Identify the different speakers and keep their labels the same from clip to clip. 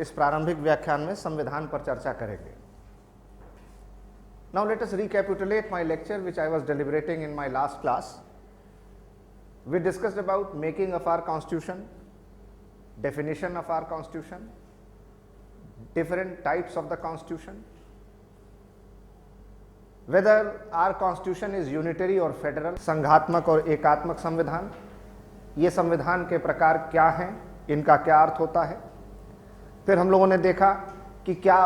Speaker 1: इस प्रारंभिक व्याख्यान में संविधान पर चर्चा करेंगे। Now let us recapitulate my lecture which I was deliberating in my last class. We discussed about making of our constitution, definition of our constitution, different types of the constitution, whether our constitution is unitary or federal, संघात्मक और एकात्मक संविधान, ये संविधान के प्रकार क्या हैं, इनका क्या अर्थ होता है। फिर हम लोगों ने देखा कि क्या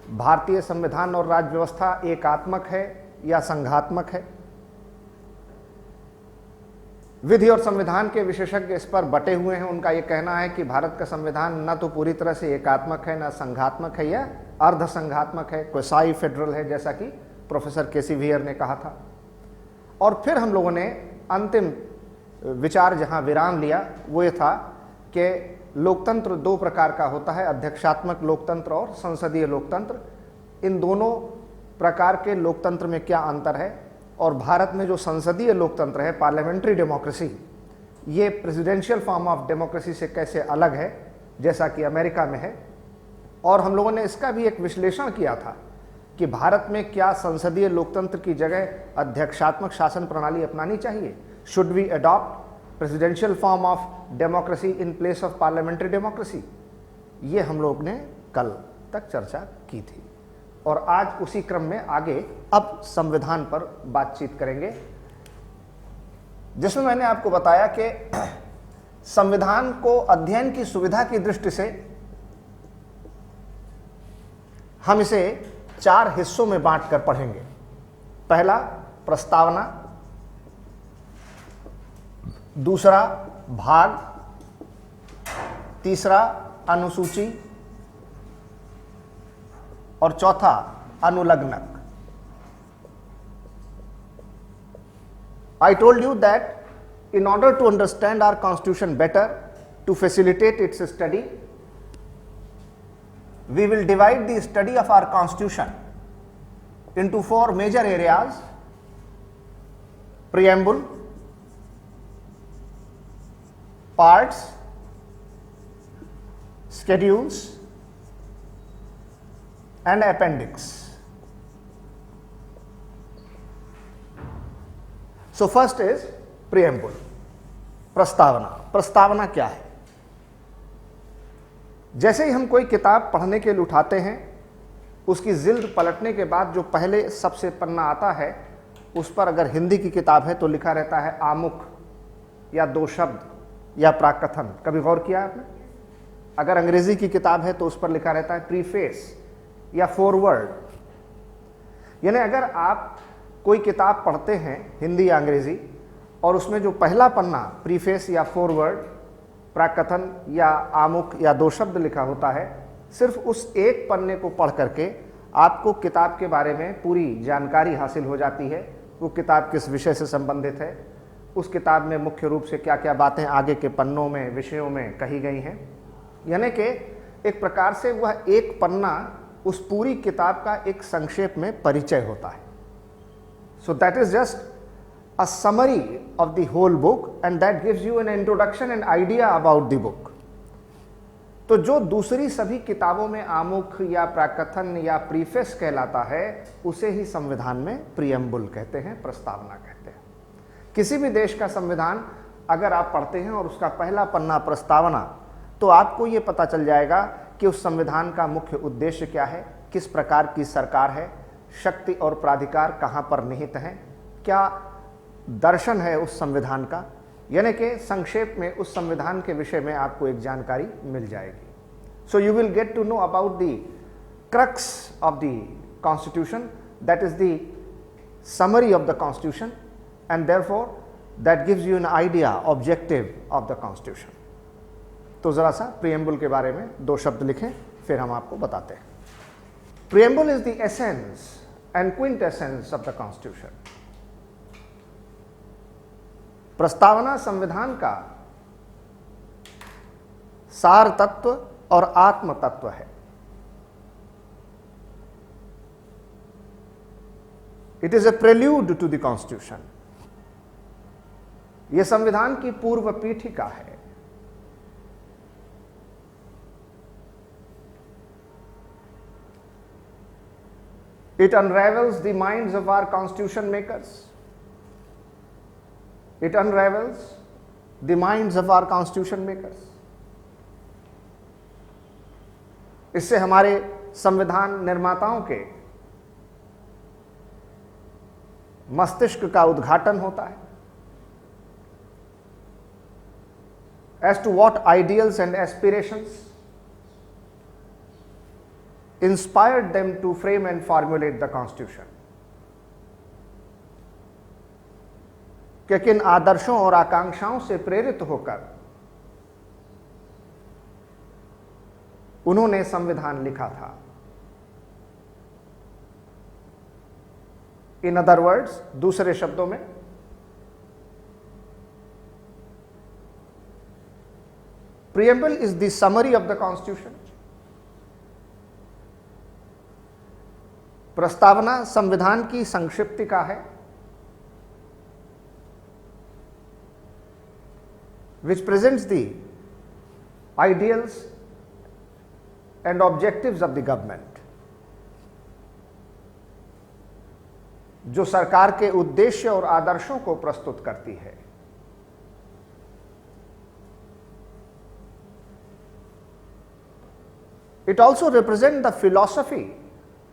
Speaker 1: भारतीय संविधान और राज्य व्यवस्था एकात्मक है या संघात्मक है। विधि और संविधान के विशेषज्ञ इस पर बटे हुए हैं। उनका यह कहना है कि भारत का संविधान न तो पूरी तरह से एकात्मक है, न संघात्मक है या अर्ध संघात्मक है, क्वासी फेडरल है, जैसा कि प्रोफेसर केसी वियर ने कहा था। और फिर हम लोगों ने अंतिम विचार जहां विराम लिया वो ये था कि लोकतंत्र दो प्रकार का होता है, अध्यक्षात्मक लोकतंत्र और संसदीय लोकतंत्र। इन दोनों प्रकार के लोकतंत्र में क्या अंतर है, और भारत में जो संसदीय लोकतंत्र है, पार्लियामेंट्री डेमोक्रेसी, ये प्रेसिडेंशियल फॉर्म ऑफ डेमोक्रेसी से कैसे अलग है जैसा कि अमेरिका में है। और हम लोगों ने इसका भी एक विश्लेषण किया था कि भारत में क्या संसदीय लोकतंत्र की जगह अध्यक्षात्मक शासन प्रणाली अपनानी चाहिए। Should we adopt presidential form of democracy in place of parliamentary democracy. ये हम लोग ने कल तक चर्चा की थी और आज उसी क्रम में आगे अब संविधान पर बातचीत करेंगे, जिसमें मैंने आपको बताया कि संविधान को अध्ययन की सुविधा की दृष्टि से हम इसे 4 हिस्सों में बांटकर पढ़ेंगे। पहला प्रस्तावना, दूसरा भाग, तीसरा अनुसूची और चौथा अनुलग्नक। I told you that in order to understand our constitution better, to facilitate its study, we will divide the study of our constitution into 4 major areas: preamble, parts, schedules and appendix. So first is preamble, प्रस्तावना। प्रस्तावना क्या है? जैसे ही हम कोई किताब पढ़ने के लिए उठाते हैं, उसकी जिल्द पलटने के बाद जो पहले सबसे पन्ना आता है, उस पर अगर हिंदी की किताब है तो लिखा रहता है आमुख या दो शब्द या प्राकथन। कभी गौर किया आपने? अगर अंग्रेजी की किताब है तो उस पर लिखा रहता है प्रीफेस या फोरवर्ड। यानी अगर आप कोई किताब पढ़ते हैं हिंदी या अंग्रेजी और उसमें जो पहला पन्ना प्रीफेस या फोरवर्ड, प्राकथन या आमुख या दो शब्द लिखा होता है, सिर्फ उस एक पन्ने को पढ़ करके आपको किताब के बारे में पूरी जानकारी हासिल हो जाती है। वो किताब किस विषय से संबंधित है, उस किताब में मुख्य रूप से क्या क्या बातें आगे के पन्नों में, विषयों में कही गई हैं। यानी कि एक प्रकार से वह एक पन्ना उस पूरी किताब का एक संक्षेप में परिचय होता है। So that is just a summary of the whole book and that gives you an introduction and idea about the book. तो जो दूसरी सभी किताबों में आमुख या प्राकथन या प्रीफेस कहलाता है, उसे ही संविधान में प्रीएम्बुल कहते हैं, प्रस्तावना कहते हैं। किसी भी देश का संविधान अगर आप पढ़ते हैं और उसका पहला पन्ना प्रस्तावना, तो आपको ये पता चल जाएगा कि उस संविधान का मुख्य उद्देश्य क्या है, किस प्रकार की सरकार है, शक्ति और प्राधिकार कहाँ पर निहित हैं, क्या दर्शन है उस संविधान का। यानी कि संक्षेप में उस संविधान के विषय में आपको एक जानकारी मिल जाएगी। So you will get to know about the crux of the constitution, that is the summary of the constitution and therefore that gives you an idea, objective of the constitution. तो जरा सा preamble के बारे में 2 शब्द लिखें, फिर हम आपको बताते हैं। Preamble is the essence and quintessence of the constitution. प्रस्तावना संविधान का सार तत्व और आत्म तत्व है। It is a prelude to the constitution. यह संविधान की पूर्व पीठिका है। It unravels the minds of our constitution makers. It unravels the minds of our constitution makers. इससे हमारे संविधान निर्माताओं के मस्तिष्क का उद्घाटन होता है as to what ideals and aspirations inspired them to frame and formulate the Constitution. कि किन आदर्शों और आकांक्षाओं से प्रेरित होकर उन्होंने संविधान लिखा था. इन अदर वर्ड्स, दूसरे शब्दों में, preamble is the summary of the Constitution. प्रस्तावना संविधान की संक्षिप्तिका है, which presents the ideals and objectives of the government. जो सरकार के उद्देश्य और आदर्शों को प्रस्तुत करती है. It also represents the philosophy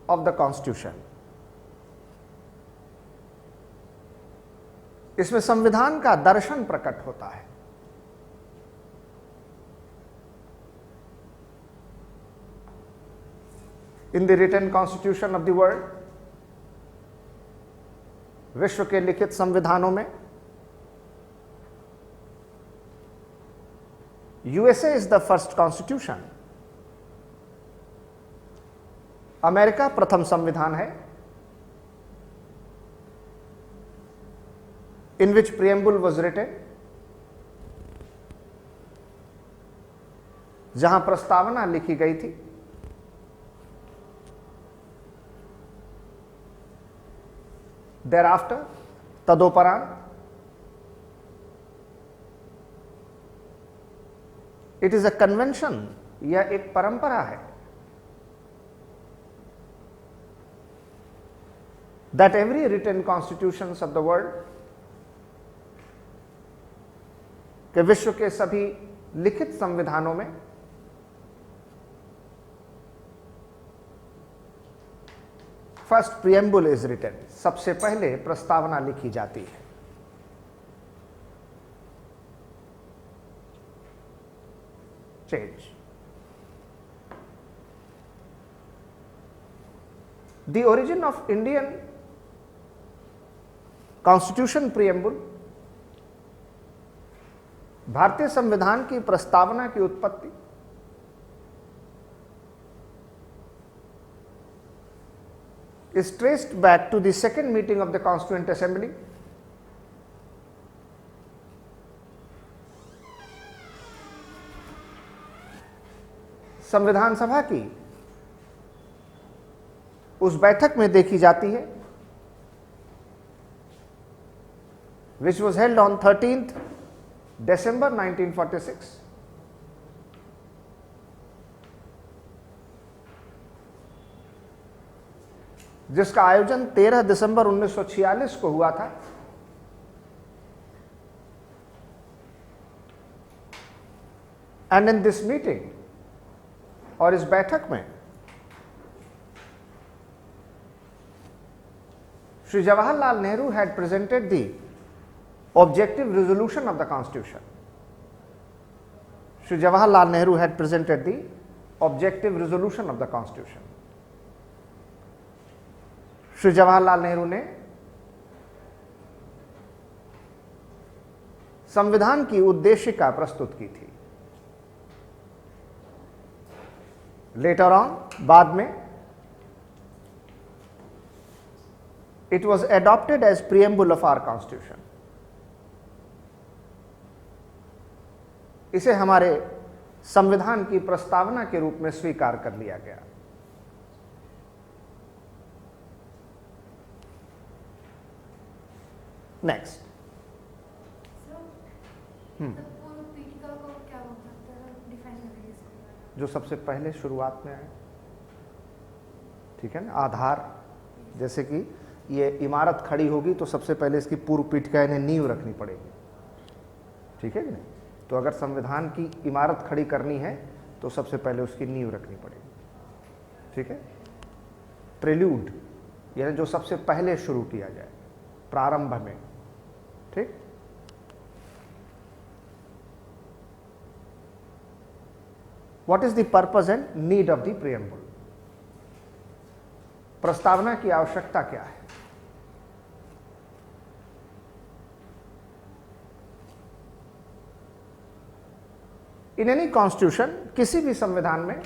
Speaker 1: of the Constitution. इसमें संविधान का दर्शन प्रकट होता है. In the written constitution of the world, विश्व के लिखित संविधानों में USA is the first constitution. America प्रथम संविधान है, in which preamble was written, जहां प्रस्तावना लिखी गई थी. Thereafter, तदोपरांत, it is a convention, यह एक परंपरा है, that every written constitutions of the world, कि विश्व के सभी लिखित संविधानों में फर्स्ट प्रियम्बल इज रिटन, सबसे पहले प्रस्तावना लिखी जाती है. Change. The origin of Indian constitution preamble, भारतीय संविधान की प्रस्तावना की उत्पत्ति is traced back to the second meeting of the Constituent Assembly, संविधान सभा की उस बैठक में देखी जाती है, which was held on 13th December 1946. जिसका आयोजन 13 दिसंबर 1946 को हुआ था. एंड इन दिस मीटिंग, और इस बैठक में Shri Jawaharlal Nehru had presented the objective resolution of the constitution. Shri Jawaharlal Nehru had presented the objective resolution of the constitution. Shri Jawaharlal Nehru ने संविधान की उद्देशिका प्रस्तुत की थी. लेटर ऑन, बाद में, it was adopted as preamble of our constitution. इसे हमारे संविधान की प्रस्तावना के रूप में स्वीकार कर लिया गया. नेक्स्ट. जो सबसे पहले शुरुआत में आए, ठीक है ना, आधार जैसे कि ये इमारत खड़ी होगी तो सबसे पहले इसकी पूर्व पीठ का इन्हें नींव रखनी पड़ेगी, ठीक है कि नहीं। तो अगर संविधान की इमारत खड़ी करनी है तो सबसे पहले उसकी नींव रखनी पड़ेगी, ठीक है। प्रेल्यूड यानी जो सबसे पहले शुरू किया जाए, प्रारंभ में, ठीक। What is the purpose and need of the preamble? प्रस्तावना की आवश्यकता क्या है? इन एनी कॉन्स्टिट्यूशन, किसी भी संविधान में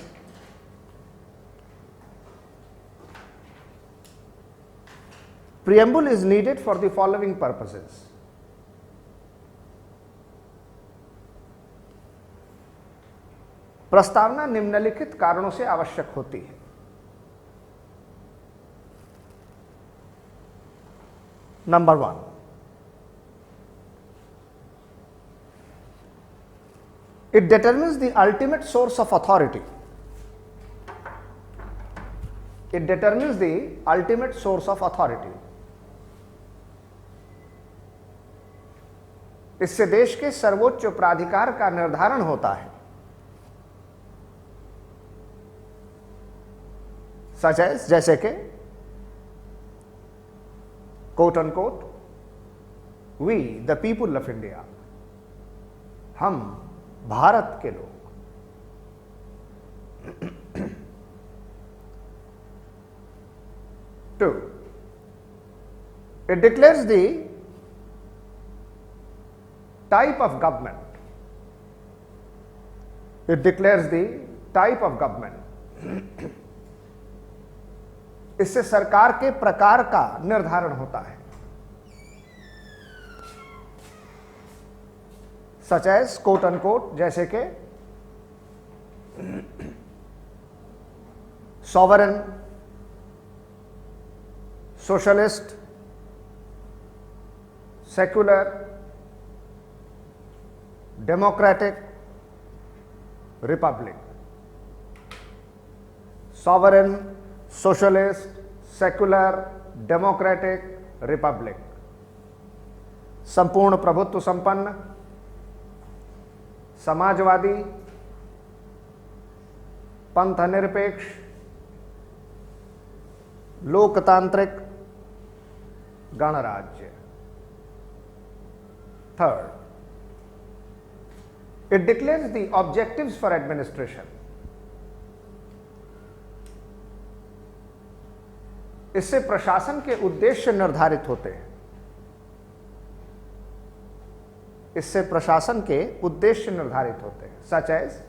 Speaker 1: preamble is needed for the following purposes. प्रस्तावना निम्नलिखित कारणों से आवश्यक होती है। Number 1, it determines the ultimate source of authority. It determines the ultimate source of authority. इससे देश के सर्वोच्च प्राधिकार का निर्धारण होता है। सच एज, जैसे कि quote unquote, we the people of India, हम भारत के लोग। 2, it declares the type of government. It declares the type of government. इससे सरकार के प्रकार का निर्धारण होता है। सच एज, कोट अनकोट, जैसे कि sovereign, socialist, secular, democratic, Republic. Sovereign, socialist, secular, democratic, Republic. संपूर्ण प्रभुत्व संपन्न, समाजवादी, पंथ निरपेक्ष, लोकतांत्रिक, गणराज्य। 3rd, it declares the objectives for administration. इससे प्रशासन के उद्देश्य निर्धारित होते हैं। इससे प्रशासन के उद्देश्य निर्धारित होते हैं। सच एज,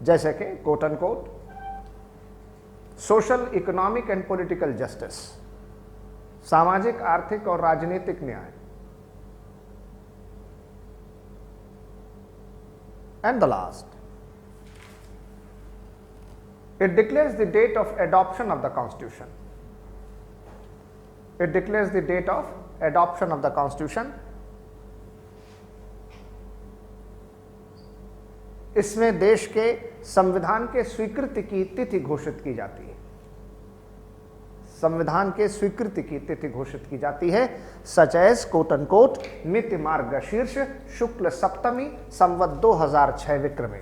Speaker 1: जैसे कि quote unquote, social, economic and political justice, सामाजिक, आर्थिक और राजनीतिक न्याय। And the last, it declares the date of adoption of the Constitution. It declares the date of adoption of the Constitution. इसमें देश के संविधान के स्वीकृति की तिथि घोषित की जाती है। संविधान के स्वीकृति की तिथि घोषित की जाती है। सच एज, कोट अनकोट, मिति मार्गशीर्ष शुक्ल सप्तमी संवत 2006 विक्रमी।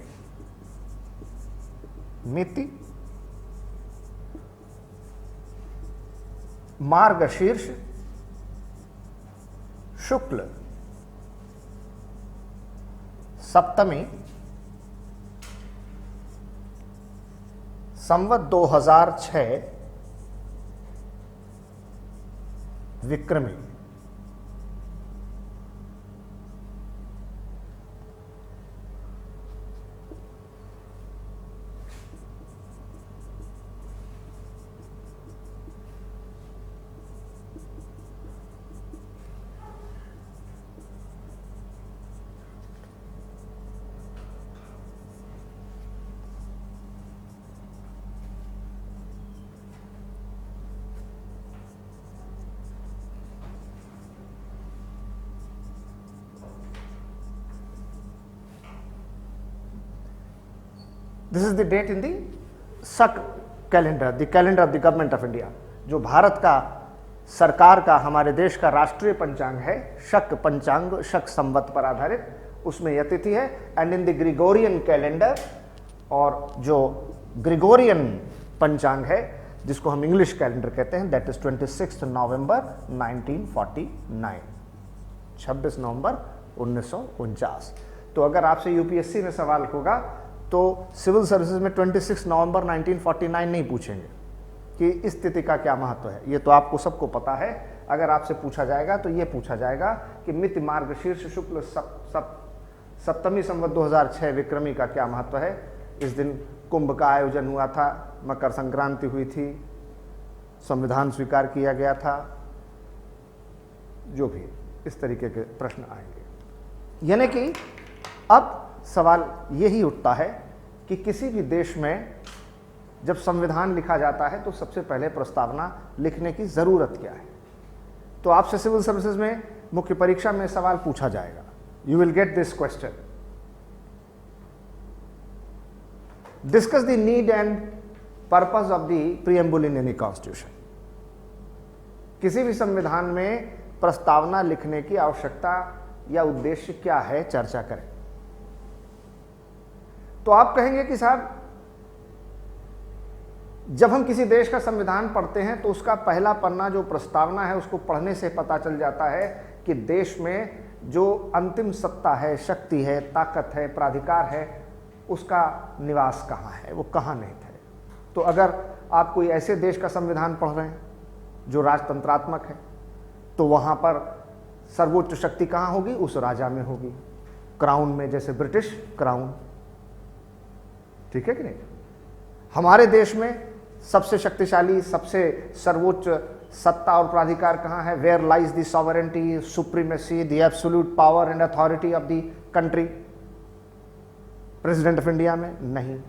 Speaker 1: मिति मार्गशीर्ष शुक्ल सप्तमी संवत 2006 विक्रमी। This is the date in the SAC calendar, the calendar of the government of India, जो भारत का सरकार का, हमारे देश का राष्ट्रीय पंचांग है शक पंचांग, शक संवत पर आधारित, उसमें यह तिथि है। And in the Gregorian calendar, और जो ग्रिगोरियन पंचांग है जिसको हम इंग्लिश कैलेंडर कहते हैं, दैट इज 26 नवंबर 1949, 26 नवंबर 1949। तो अगर आपसे यूपीएससी में सवाल होगा तो सिविल सर्विसेज में 26 नवंबर 1949 नहीं पूछेंगे कि इस तिथि का क्या महत्व है, ये तो आपको सबको पता है। अगर आपसे पूछा जाएगा तो ये पूछा जाएगा कि मिति मार्गशीर्ष शुक्ल सप्तमी संवत 2006 विक्रमी का क्या महत्व है। इस दिन कुंभ का आयोजन हुआ था, मकर संक्रांति हुई थी, संविधान स्वीकार किया गया था, जो भी इस तरीके के प्रश्न आएंगे। यानी कि अब सवाल यही उठता है कि किसी भी देश में जब संविधान लिखा जाता है तो सबसे पहले प्रस्तावना लिखने की जरूरत क्या है। तो आपसे सिविल सर्विसेज में मुख्य परीक्षा में सवाल पूछा जाएगा, you will get this question, discuss the need and purpose of the preamble in any constitution. किसी भी संविधान में प्रस्तावना लिखने की आवश्यकता या उद्देश्य क्या है, चर्चा करें। तो आप कहेंगे कि साहब जब हम किसी देश का संविधान पढ़ते हैं तो उसका पहला पन्ना जो प्रस्तावना है उसको पढ़ने से पता चल जाता है कि देश में जो अंतिम सत्ता है, शक्ति है, ताकत है, प्राधिकार है, उसका निवास कहाँ है, वो कहाँ निहित है। तो अगर आप कोई ऐसे देश का संविधान पढ़ रहे हैं जो राजतंत्रात्मक है तो वहाँ पर सर्वोच्च शक्ति कहाँ होगी, उस राजा में होगी, क्राउन में, जैसे ब्रिटिश क्राउन, ठीक है कि नहीं। हमारे देश में सबसे शक्तिशाली, सबसे सर्वोच्च सत्ता और प्राधिकार कहाँ है, where lies the sovereignty, supremacy, the absolute power and authority of the country. President of India में नहीं,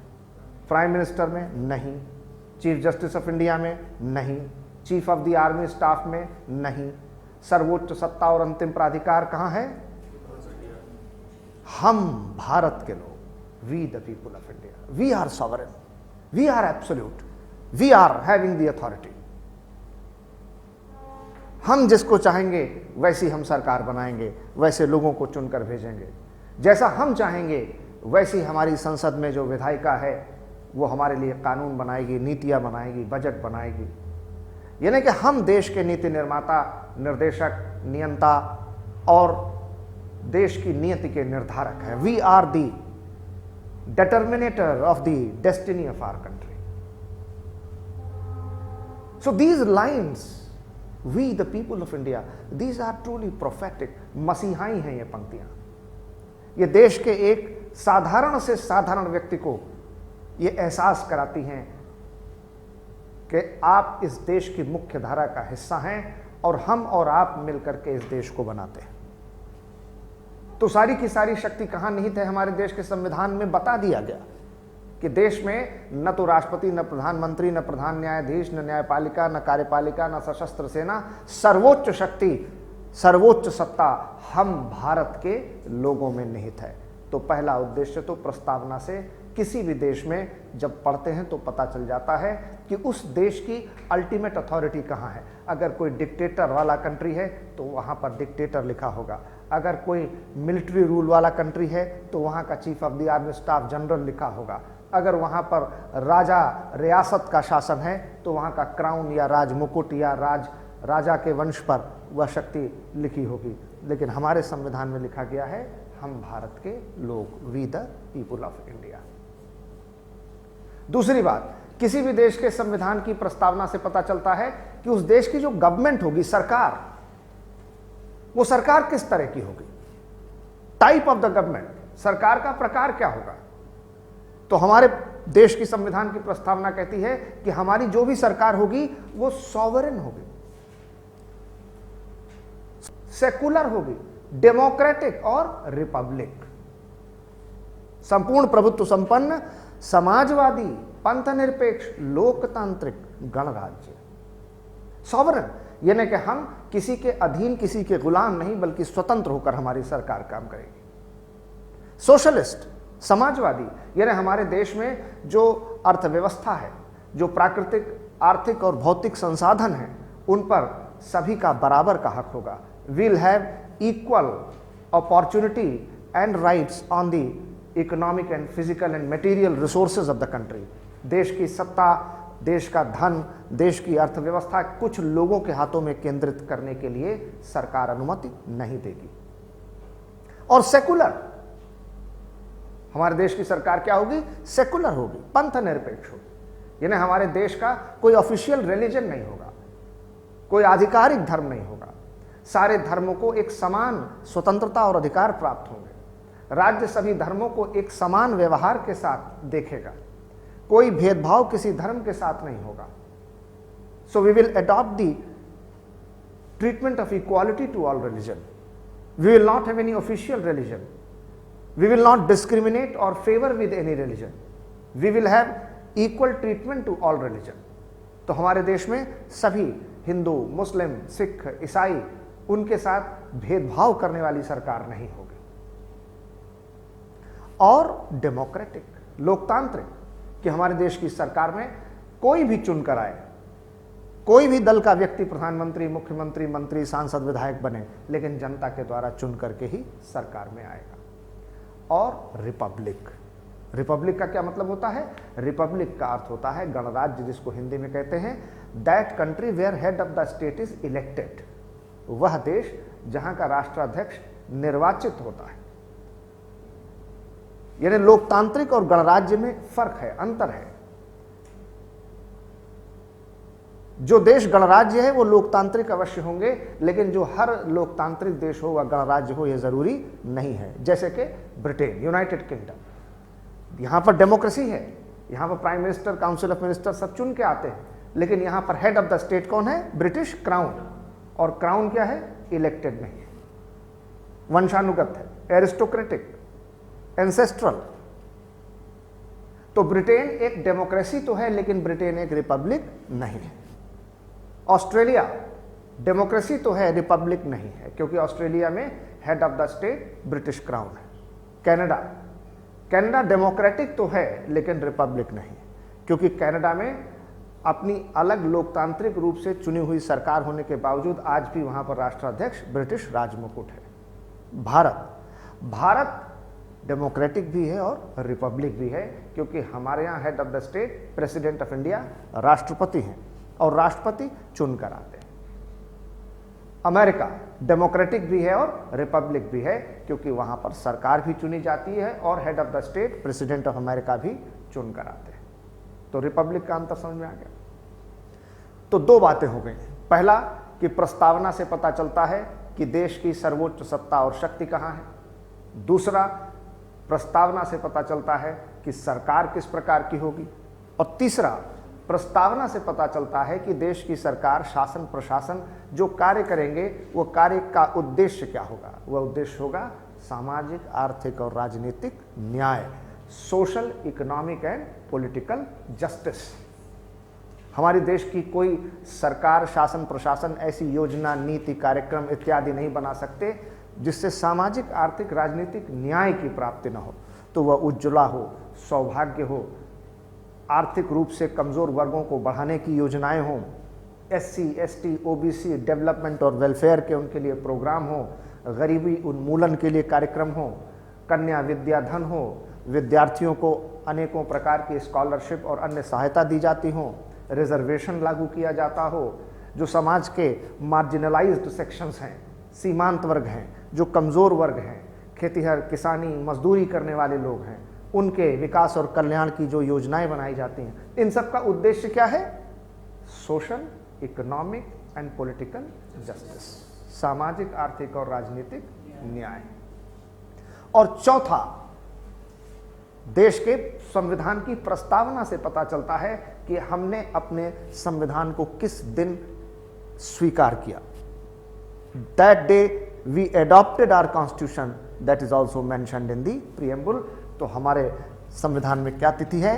Speaker 1: प्राइम मिनिस्टर में नहीं, चीफ जस्टिस ऑफ इंडिया में नहीं, chief of the army staff में नहीं। सर्वोच्च सत्ता और अंतिम प्राधिकार कहाँ है, हम भारत के लोग, we the people of India, we are sovereign, we are absolute, we are having the authority. हम जिसको चाहेंगे वैसी हम सरकार बनाएंगे, वैसे लोगों को चुनकर भेजेंगे, जैसा हम चाहेंगे वैसी हमारी संसद में जो विधायिका है वो हमारे लिए कानून बनाएगी, नीतियां बनाएगी, बजट बनाएगी। यानी कि हम देश के नीति निर्माता, निर्देशक, नियंता और देश की नियति के निर्धारक हैं। We are the determinator of the destiny of our country. So these lines, we the people of India, these are truly prophetic. मसीहाई हैं ये पंक्तियां। ये देश के एक साधारण से साधारण व्यक्ति को ये एहसास कराती हैं कि आप इस देश की मुख्य धारा का हिस्सा हैं और हम और आप मिलकर के इस देश को बनाते हैं। तो सारी की सारी शक्ति कहाँ निहित है, हमारे देश के संविधान में बता दिया गया कि देश में न तो राष्ट्रपति, न प्रधानमंत्री, न प्रधान न्यायाधीश, न न्यायपालिका, न कार्यपालिका, न सशस्त्र सेना, सर्वोच्च शक्ति, सर्वोच्च सत्ता हम भारत के लोगों में निहित है। तो पहला उद्देश्य तो प्रस्तावना से किसी भी देश में जब पढ़ते हैं तो पता चल जाता है कि उस देश की अल्टीमेट अथॉरिटी कहाँ है। अगर कोई डिक्टेटर वाला कंट्री है तो वहाँ पर डिक्टेटर लिखा होगा, अगर कोई मिलिट्री रूल वाला कंट्री है तो वहाँ का chief of the army staff general लिखा होगा, अगर वहाँ पर राजा रियासत का शासन है तो वहाँ का क्राउन या राज मुकुट या राजा के वंश पर वह शक्ति लिखी होगी। लेकिन हमारे संविधान में लिखा गया है हम भारत के लोग, we the people of India. दूसरी बात, किसी भी देश के संविधान की प्रस्तावना से पता चलता है कि उस देश की जो गवर्नमेंट होगी, सरकार, वो सरकार किस तरह की होगी, टाइप ऑफ द गवर्नमेंट, सरकार का प्रकार क्या होगा। तो हमारे देश की संविधान की प्रस्तावना कहती है कि हमारी जो भी सरकार होगी वो सॉवरेन होगी, सेकुलर होगी, डेमोक्रेटिक और रिपब्लिक, संपूर्ण प्रभुत्व संपन्न, समाजवादी, पंथ निरपेक्ष, लोकतांत्रिक गणराज्य। सॉवरेन यानी कि हम किसी के अधीन, किसी के गुलाम नहीं, बल्कि स्वतंत्र होकर हमारी सरकार काम करेगी। सोशलिस्ट, समाजवादी, यानी हमारे देश में जो अर्थव्यवस्था है, जो प्राकृतिक, आर्थिक और भौतिक संसाधन हैं, उन पर सभी का बराबर का हक होगा। We'll have equal opportunity and rights on the economic and physical and material resources of the country. देश की सत्ता, देश का धन, देश की अर्थव्यवस्था कुछ लोगों के हाथों में केंद्रित करने के लिए सरकार अनुमति नहीं देगी। और सेकुलर, हमारे देश की सरकार क्या होगी? सेकुलर होगी, पंथ निरपेक्ष होगी। यानी हमारे देश का कोई ऑफिशियल रिलीजन नहीं होगा, कोई आधिकारिक धर्म नहीं होगा। सारे धर्मों को एक समान स्वतंत्रता और अधिकार प्राप्त होंगे। राज्य सभी धर्मों को एक समान व्यवहार के साथ देखेगा, कोई भेदभाव किसी धर्म के साथ नहीं होगा। So we will adopt the treatment of equality to all religion. We will not have any official religion. We will not discriminate or favor with any religion. We will have equal treatment to all religion. तो हमारे देश में सभी हिंदू, मुस्लिम, सिख, ईसाई, उनके साथ भेदभाव करने वाली सरकार नहीं होगी। और डेमोक्रेटिक, लोकतांत्रिक, कि हमारे देश की सरकार में कोई भी चुनकर आए, कोई भी दल का व्यक्ति प्रधानमंत्री, मुख्यमंत्री, मंत्री, सांसद, विधायक बने, लेकिन जनता के द्वारा चुन करके ही सरकार में आएगा। और रिपब्लिक, रिपब्लिक का क्या मतलब होता है? रिपब्लिक का अर्थ होता है गणराज्य, जिसको हिंदी में कहते हैं that country where head of the state is elected. वह देश जहां का राष्ट्राध्यक्ष निर्वाचित होता है। यानी लोकतांत्रिक और गणराज्य में फर्क है, अंतर है। जो देश गणराज्य है वो लोकतांत्रिक अवश्य होंगे, लेकिन जो हर लोकतांत्रिक देश हो वह गणराज्य हो यह जरूरी नहीं है। जैसे कि ब्रिटेन, यूनाइटेड किंगडम, यहां पर डेमोक्रेसी है, यहां पर prime minister, council of minister सब चुन के आते हैं, लेकिन यहां पर हेड ऑफ द स्टेट कौन है? British crown. और क्राउन क्या है? इलेक्टेड नहीं है, वंशानुगत है, एरिस्टोक्रेटिक, एंसेस्ट्रल। तो ब्रिटेन एक डेमोक्रेसी तो है, लेकिन ब्रिटेन एक रिपब्लिक नहीं है। ऑस्ट्रेलिया डेमोक्रेसी तो है, रिपब्लिक नहीं है, क्योंकि ऑस्ट्रेलिया में head of the state British crown है। कनाडा, कनाडा डेमोक्रेटिक तो है, लेकिन रिपब्लिक नहीं, क्योंकि कनाडा में अपनी अलग लोकतांत्रिक रूप से चुनी हुई सरकार होने के बावजूद आज भी वहां पर राष्ट्राध्यक्ष ब्रिटिश राजमुकुट है। भारत, भारत डेमोक्रेटिक भी है और रिपब्लिक भी है, क्योंकि हमारे यहाँ head of the state president of India राष्ट्रपति हैं और राष्ट्रपति चुनकर आते हैं। अमेरिका डेमोक्रेटिक भी है और रिपब्लिक भी है, क्योंकि वहां पर सरकार भी चुनी जाती है और head of the state president of America भी चुनकर आते हैं। तो रिपब्लिक का अंतर समझ में आ गया। तो दो बातें हो गई। पहला कि प्रस्तावना से पता चलता है कि देश की सर्वोच्च सत्ता और शक्ति कहां है। दूसरा, प्रस्तावना से पता चलता है कि सरकार किस प्रकार की होगी। और तीसरा, प्रस्तावना से पता चलता है कि देश की सरकार, शासन, प्रशासन जो कार्य करेंगे वो कार्य का उद्देश्य क्या होगा। वह उद्देश्य होगा सामाजिक, आर्थिक और राजनीतिक न्याय, social, economic and political justice. हमारे देश की कोई सरकार, शासन, प्रशासन ऐसी योजना, नीति, कार्यक्रम इत्यादि नहीं बना सकते जिससे सामाजिक, आर्थिक, राजनीतिक न्याय की प्राप्ति न हो। तो वह उज्ज्वला हो, सौभाग्य हो, आर्थिक रूप से कमजोर वर्गों को बढ़ाने की योजनाएं हों, SC, ST, OBC डेवलपमेंट और वेलफेयर के उनके लिए प्रोग्राम हो, गरीबी उन्मूलन के लिए कार्यक्रम हो, कन्या विद्या धन हो, विद्यार्थियों को अनेकों प्रकार की स्कॉलरशिप और अन्य सहायता दी जाती हो, रिजर्वेशन लागू किया जाता हो, जो समाज के मार्जिनलाइज्ड सेक्शंस हैं, सीमांत वर्ग हैं, जो कमज़ोर वर्ग हैं, खेतीहर, किसानी, मजदूरी करने वाले लोग हैं, उनके विकास और कल्याण की जो योजनाएं बनाई जाती हैं, इन सब का उद्देश्य क्या है? Social, economic and political justice, सामाजिक, आर्थिक और राजनीतिक न्याय। और चौथा, देश के संविधान की प्रस्तावना से पता चलता है कि हमने अपने संविधान को किस दिन स्वीकार किया। That day we adopted our constitution, that is also mentioned in the preamble। तो हमारे संविधान में क्या तिथि है?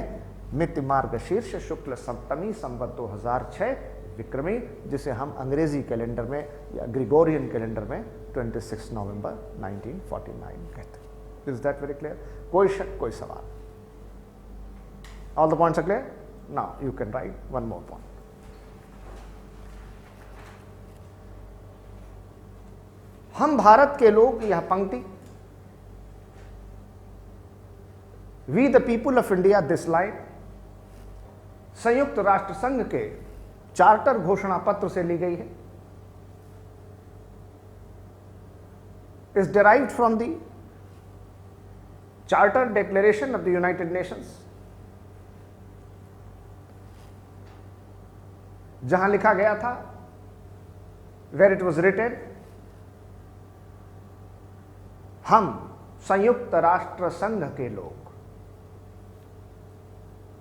Speaker 1: मिति मार्गशीर्ष शुक्ल सप्तमी संवत 2006 विक्रमी, जिसे हम अंग्रेजी कैलेंडर में या ग्रिगोरियन कैलेंडर में 26 नवंबर 1949 कहते हैं। Is that very clear? कोई शक, कोई सवाल? All the points are clear? Now you can write one more point. हम भारत के लोग, यह पंक्ति, we the people of India, this line, संयुक्त राष्ट्र संघ के चार्टर घोषणा पत्र से ली गई है। Is derived from the charter declaration of the United Nations, जहां लिखा गया था, वेर इट वॉज रिटेन, हम संयुक्त राष्ट्र संघ के लोग,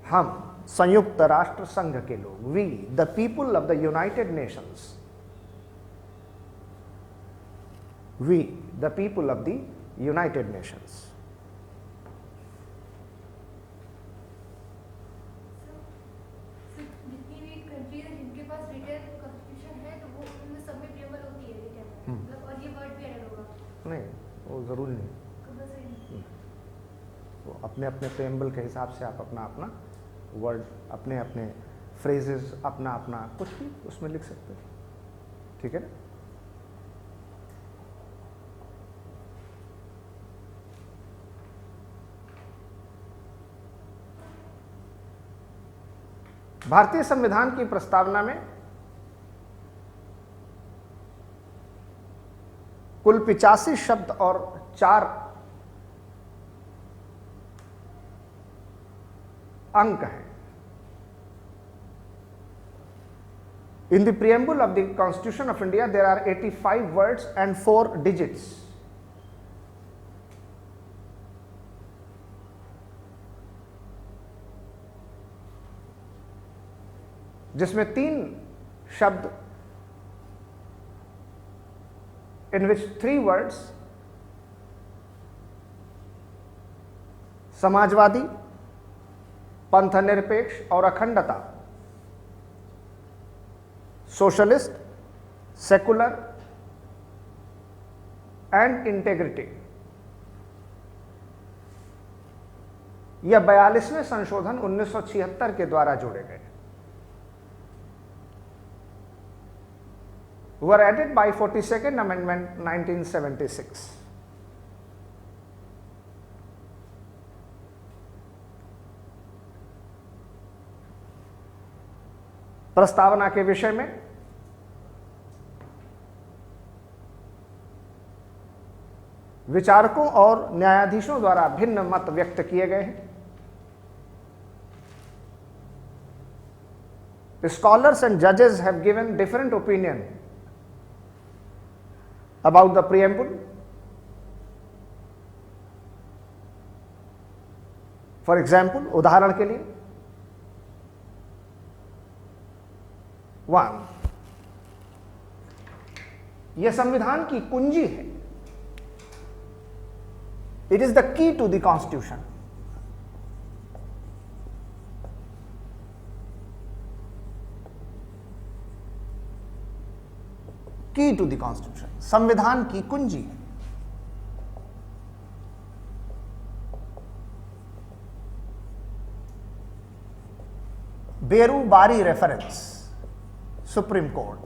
Speaker 1: हम संयुक्त राष्ट्र संघ के लोग, we the people of the United Nations, we the people of the United Nations.
Speaker 2: जितनी भी कंट्रीज है जिनके पास रिटेन कॉन्स्टिट्यूशन है, तो वो उनमें सब में प्रेमल होती है रिटेन, मतलब, और ये वर्ड भी ऐड होगा?
Speaker 1: नहीं, वो जरूरी नहीं,
Speaker 2: कंपल्सरी नहीं।
Speaker 1: वो अपने अपने प्रेम्बल के हिसाब से आप अपना अपना वर्ड, अपने अपने फ्रेजेस, अपना अपना कुछ भी उसमें लिख सकते हो, ठीक है ना। भारतीय संविधान की प्रस्तावना में कुल 85 शब्द और 4 अंक हैं। In the preamble of the Constitution of India, there are 85 words and 4 digits. जिसमें 3 शब्द, in which 3 words, समाजवादी, पंथनिरपेक्ष और अखंडता, सोशलिस्ट, सेकुलर एंड इंटेग्रिटी, यह 42वें संशोधन 1976 के द्वारा जोड़े गए, were added by 42nd Amendment 1976. प्रस्तावना के विषय में विचारकों और न्यायाधीशों द्वारा भिन्न मत व्यक्त किए गए हैं। Scholars and judges have given different opinion about the preamble. For example, उदाहरण के लिए, 1, यह संविधान की कुंजी है। It is the key to the Constitution. Key to the Constitution, संविधान की कुंजी। Berubari reference, Supreme Court.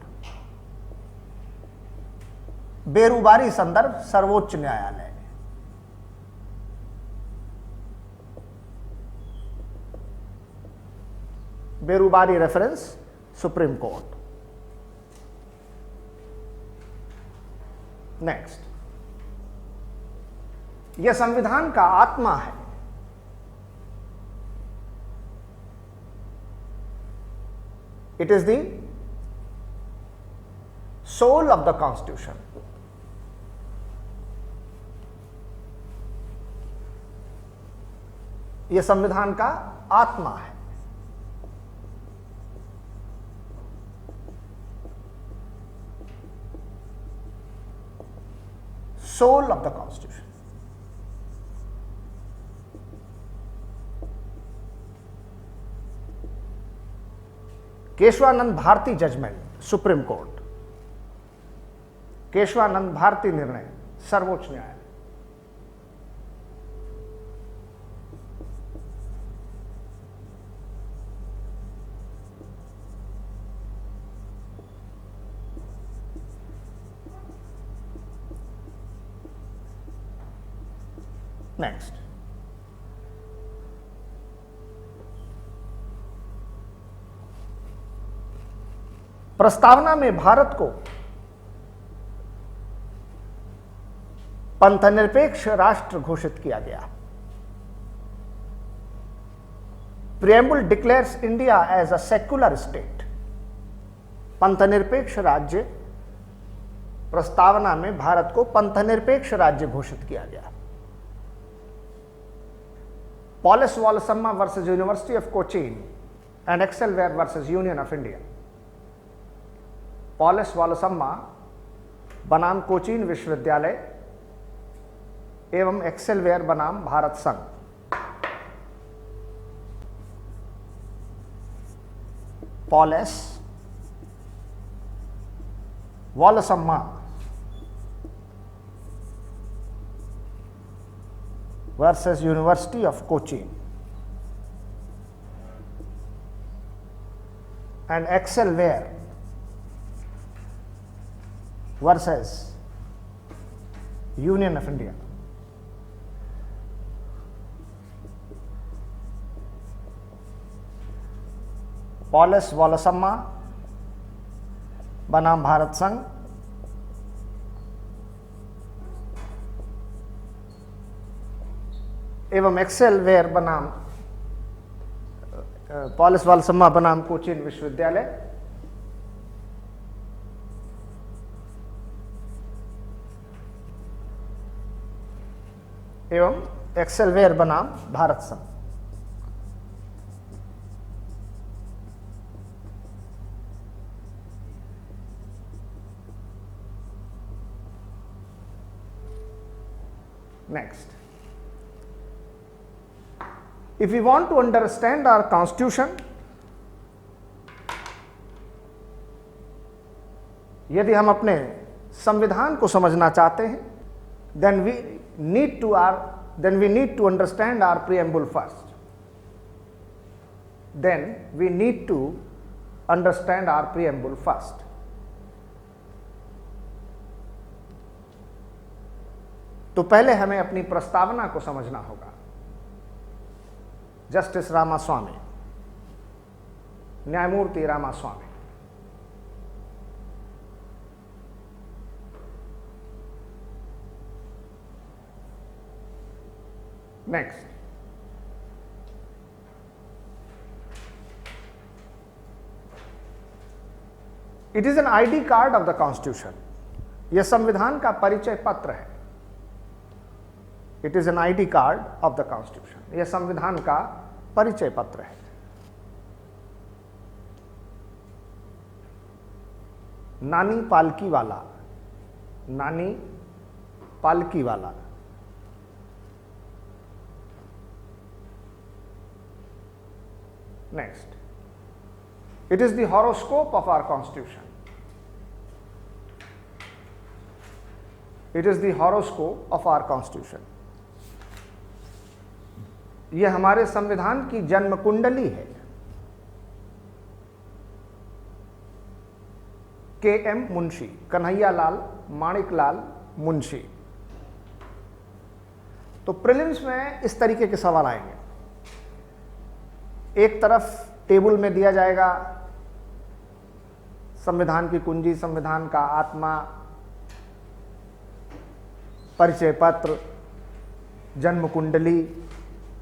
Speaker 1: Berubari संदर्भ, सर्वोच्च न्यायालय। Berubari reference, Supreme Court. Next, यह संविधान का आत्मा है। It is the soul of the constitution. यह संविधान का आत्मा है। Soul of the constitution. Kesavananda Bharati judgment, Supreme Court. Kesavananda Bharati निर्णय, सर्वोच्च न्यायालय। नेक्स्ट, प्रस्तावना में भारत को पंथनिरपेक्ष राष्ट्र घोषित किया गया। Preamble declares India as a secular state. पंथनिरपेक्ष राज्य, प्रस्तावना में भारत को पंथनिरपेक्ष राज्य घोषित किया गया। Paulose Valsamma versus university of Cochin and Excel Wear versus union of India. Paulose Valsamma बनाम कोचीन विश्वविद्यालय एवं एक्सेलवेयर बनाम भारत संघ। Paulose Valsamma versus university of Cochin and Excel Wear versus union of India. Paulose Valsamma बनाम भारत संघ एवं एक्सेलवेयर बनाम पॉलिस वालसम्मा बनाम कोचीन विश्वविद्यालय। एवं एक्सेलवेयर बनाम भारत संघ। Next, if we want to understand our constitution, यदि हम अपने संविधान को समझना चाहते हैं, then we need to understand our preamble first. Then we need to understand our preamble first. तो पहले हमें अपनी प्रस्तावना को समझना होगा। जस्टिस रामास्वामी, न्यायमूर्ति Ramaswamy. Next, it is an ID card of the constitution. यह संविधान का परिचय पत्र है। It is an ID card of the constitution. यह संविधान का परिचय पत्र है। नानी पालकी वाला, Nani Palkhivala. Next, it is the horoscope of our constitution. It is the horoscope of our constitution. यह हमारे संविधान की जन्म कुंडली है। के.एम. मुंशी, कन्हैयालाल माणिकलाल मुंशी। तो प्रीलिम्स में इस तरीके के सवाल आएंगे। एक तरफ टेबल में दिया जाएगा संविधान की कुंजी, संविधान का आत्मा, परिचय पत्र, जन्म कुंडली।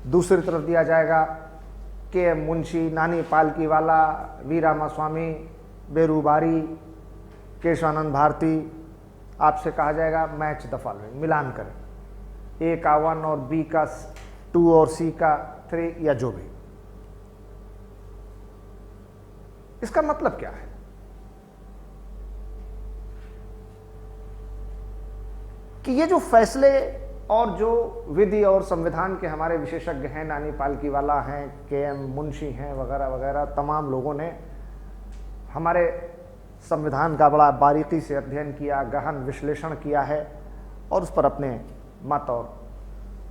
Speaker 1: दूसरी तरफ दिया जाएगा के.एम. मुंशी, नानी पालकी वाला, वी रामास्वामी, बेरूबारी, केशवानंद भारती। आपसे कहा जाएगा मैच द फॉलोइंग, मिलान करें, ए का 1 और बी का 2 और सी का 3 या जो भी। इसका मतलब क्या है? कि ये जो फैसले और जो विधि और संविधान के हमारे विशेषज्ञ हैं, नानी पालकी वाला हैं, के.एम. मुंशी हैं, वगैरह वगैरह, तमाम लोगों ने हमारे संविधान का बड़ा बारीकी से अध्ययन किया, गहन विश्लेषण किया है और उस पर अपने मत और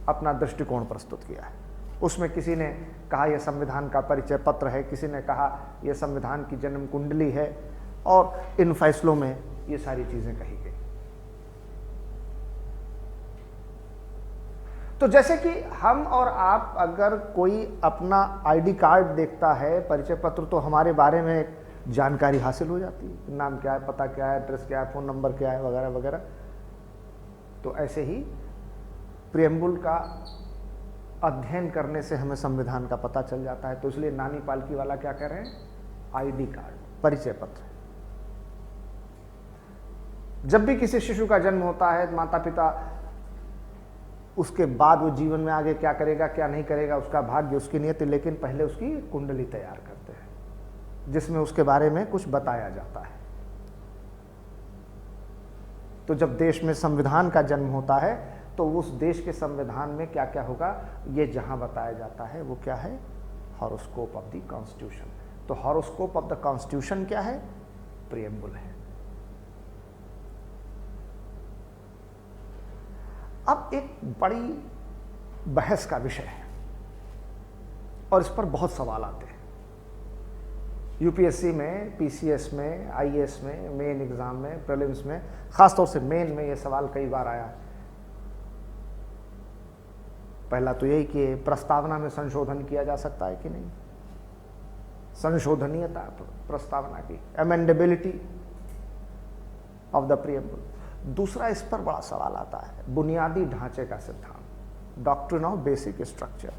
Speaker 1: अपना दृष्टिकोण प्रस्तुत किया है। उसमें किसी ने कहा यह संविधान का परिचय पत्र है, किसी ने कहा यह संविधान की जन्म कुंडली है, और इन फैसलों में ये सारी चीज़ें कही गई। तो जैसे कि हम और आप अगर कोई अपना आईडी कार्ड देखता है, परिचय पत्र, तो हमारे बारे में एक जानकारी हासिल हो जाती है, नाम क्या है, पता क्या है, एड्रेस क्या है, फ़ोन नंबर क्या है, वगैरह वगैरह। तो ऐसे ही प्रियम्बुल का अध्ययन करने से हमें संविधान का पता चल जाता है। तो इसलिए नानी पालकी वाला क्या कह रहे हैं, आईडी कार्ड, परिचय पत्र। जब भी किसी शिशु का जन्म होता है, माता पिता उसके बाद वो जीवन में आगे क्या करेगा क्या नहीं करेगा, उसका भाग्य, उसकी नियति, लेकिन पहले उसकी कुंडली तैयार करते हैं जिसमें उसके बारे में कुछ बताया जाता है। तो जब देश में संविधान का जन्म होता है तो उस देश के संविधान में क्या क्या होगा, ये जहां बताया जाता है वो क्या है, हॉरोस्कोप ऑफ द कॉन्स्टिट्यूशन। तो हॉरोस्कोप ऑफ द कॉन्स्टिट्यूशन क्या है, प्रियम्बुल है। अब एक बड़ी बहस का विषय है और इस पर बहुत सवाल आते हैं। यूपीएससी में, पीसीएस में, आईएएस में, मेन एग्जाम में, प्रीलिम्स में, खासतौर से मेन में ये सवाल कई बार आया। पहला तो यही कि प्रस्तावना में संशोधन किया जा सकता है कि नहीं, संशोधनीयता प्रस्तावना की, अमेंडेबिलिटी ऑफ द प्रियम्बुल। दूसरा इस पर बड़ा सवाल आता है, बुनियादी ढांचे का सिद्धांत, डॉक्ट्रिन ऑफ बेसिक स्ट्रक्चर।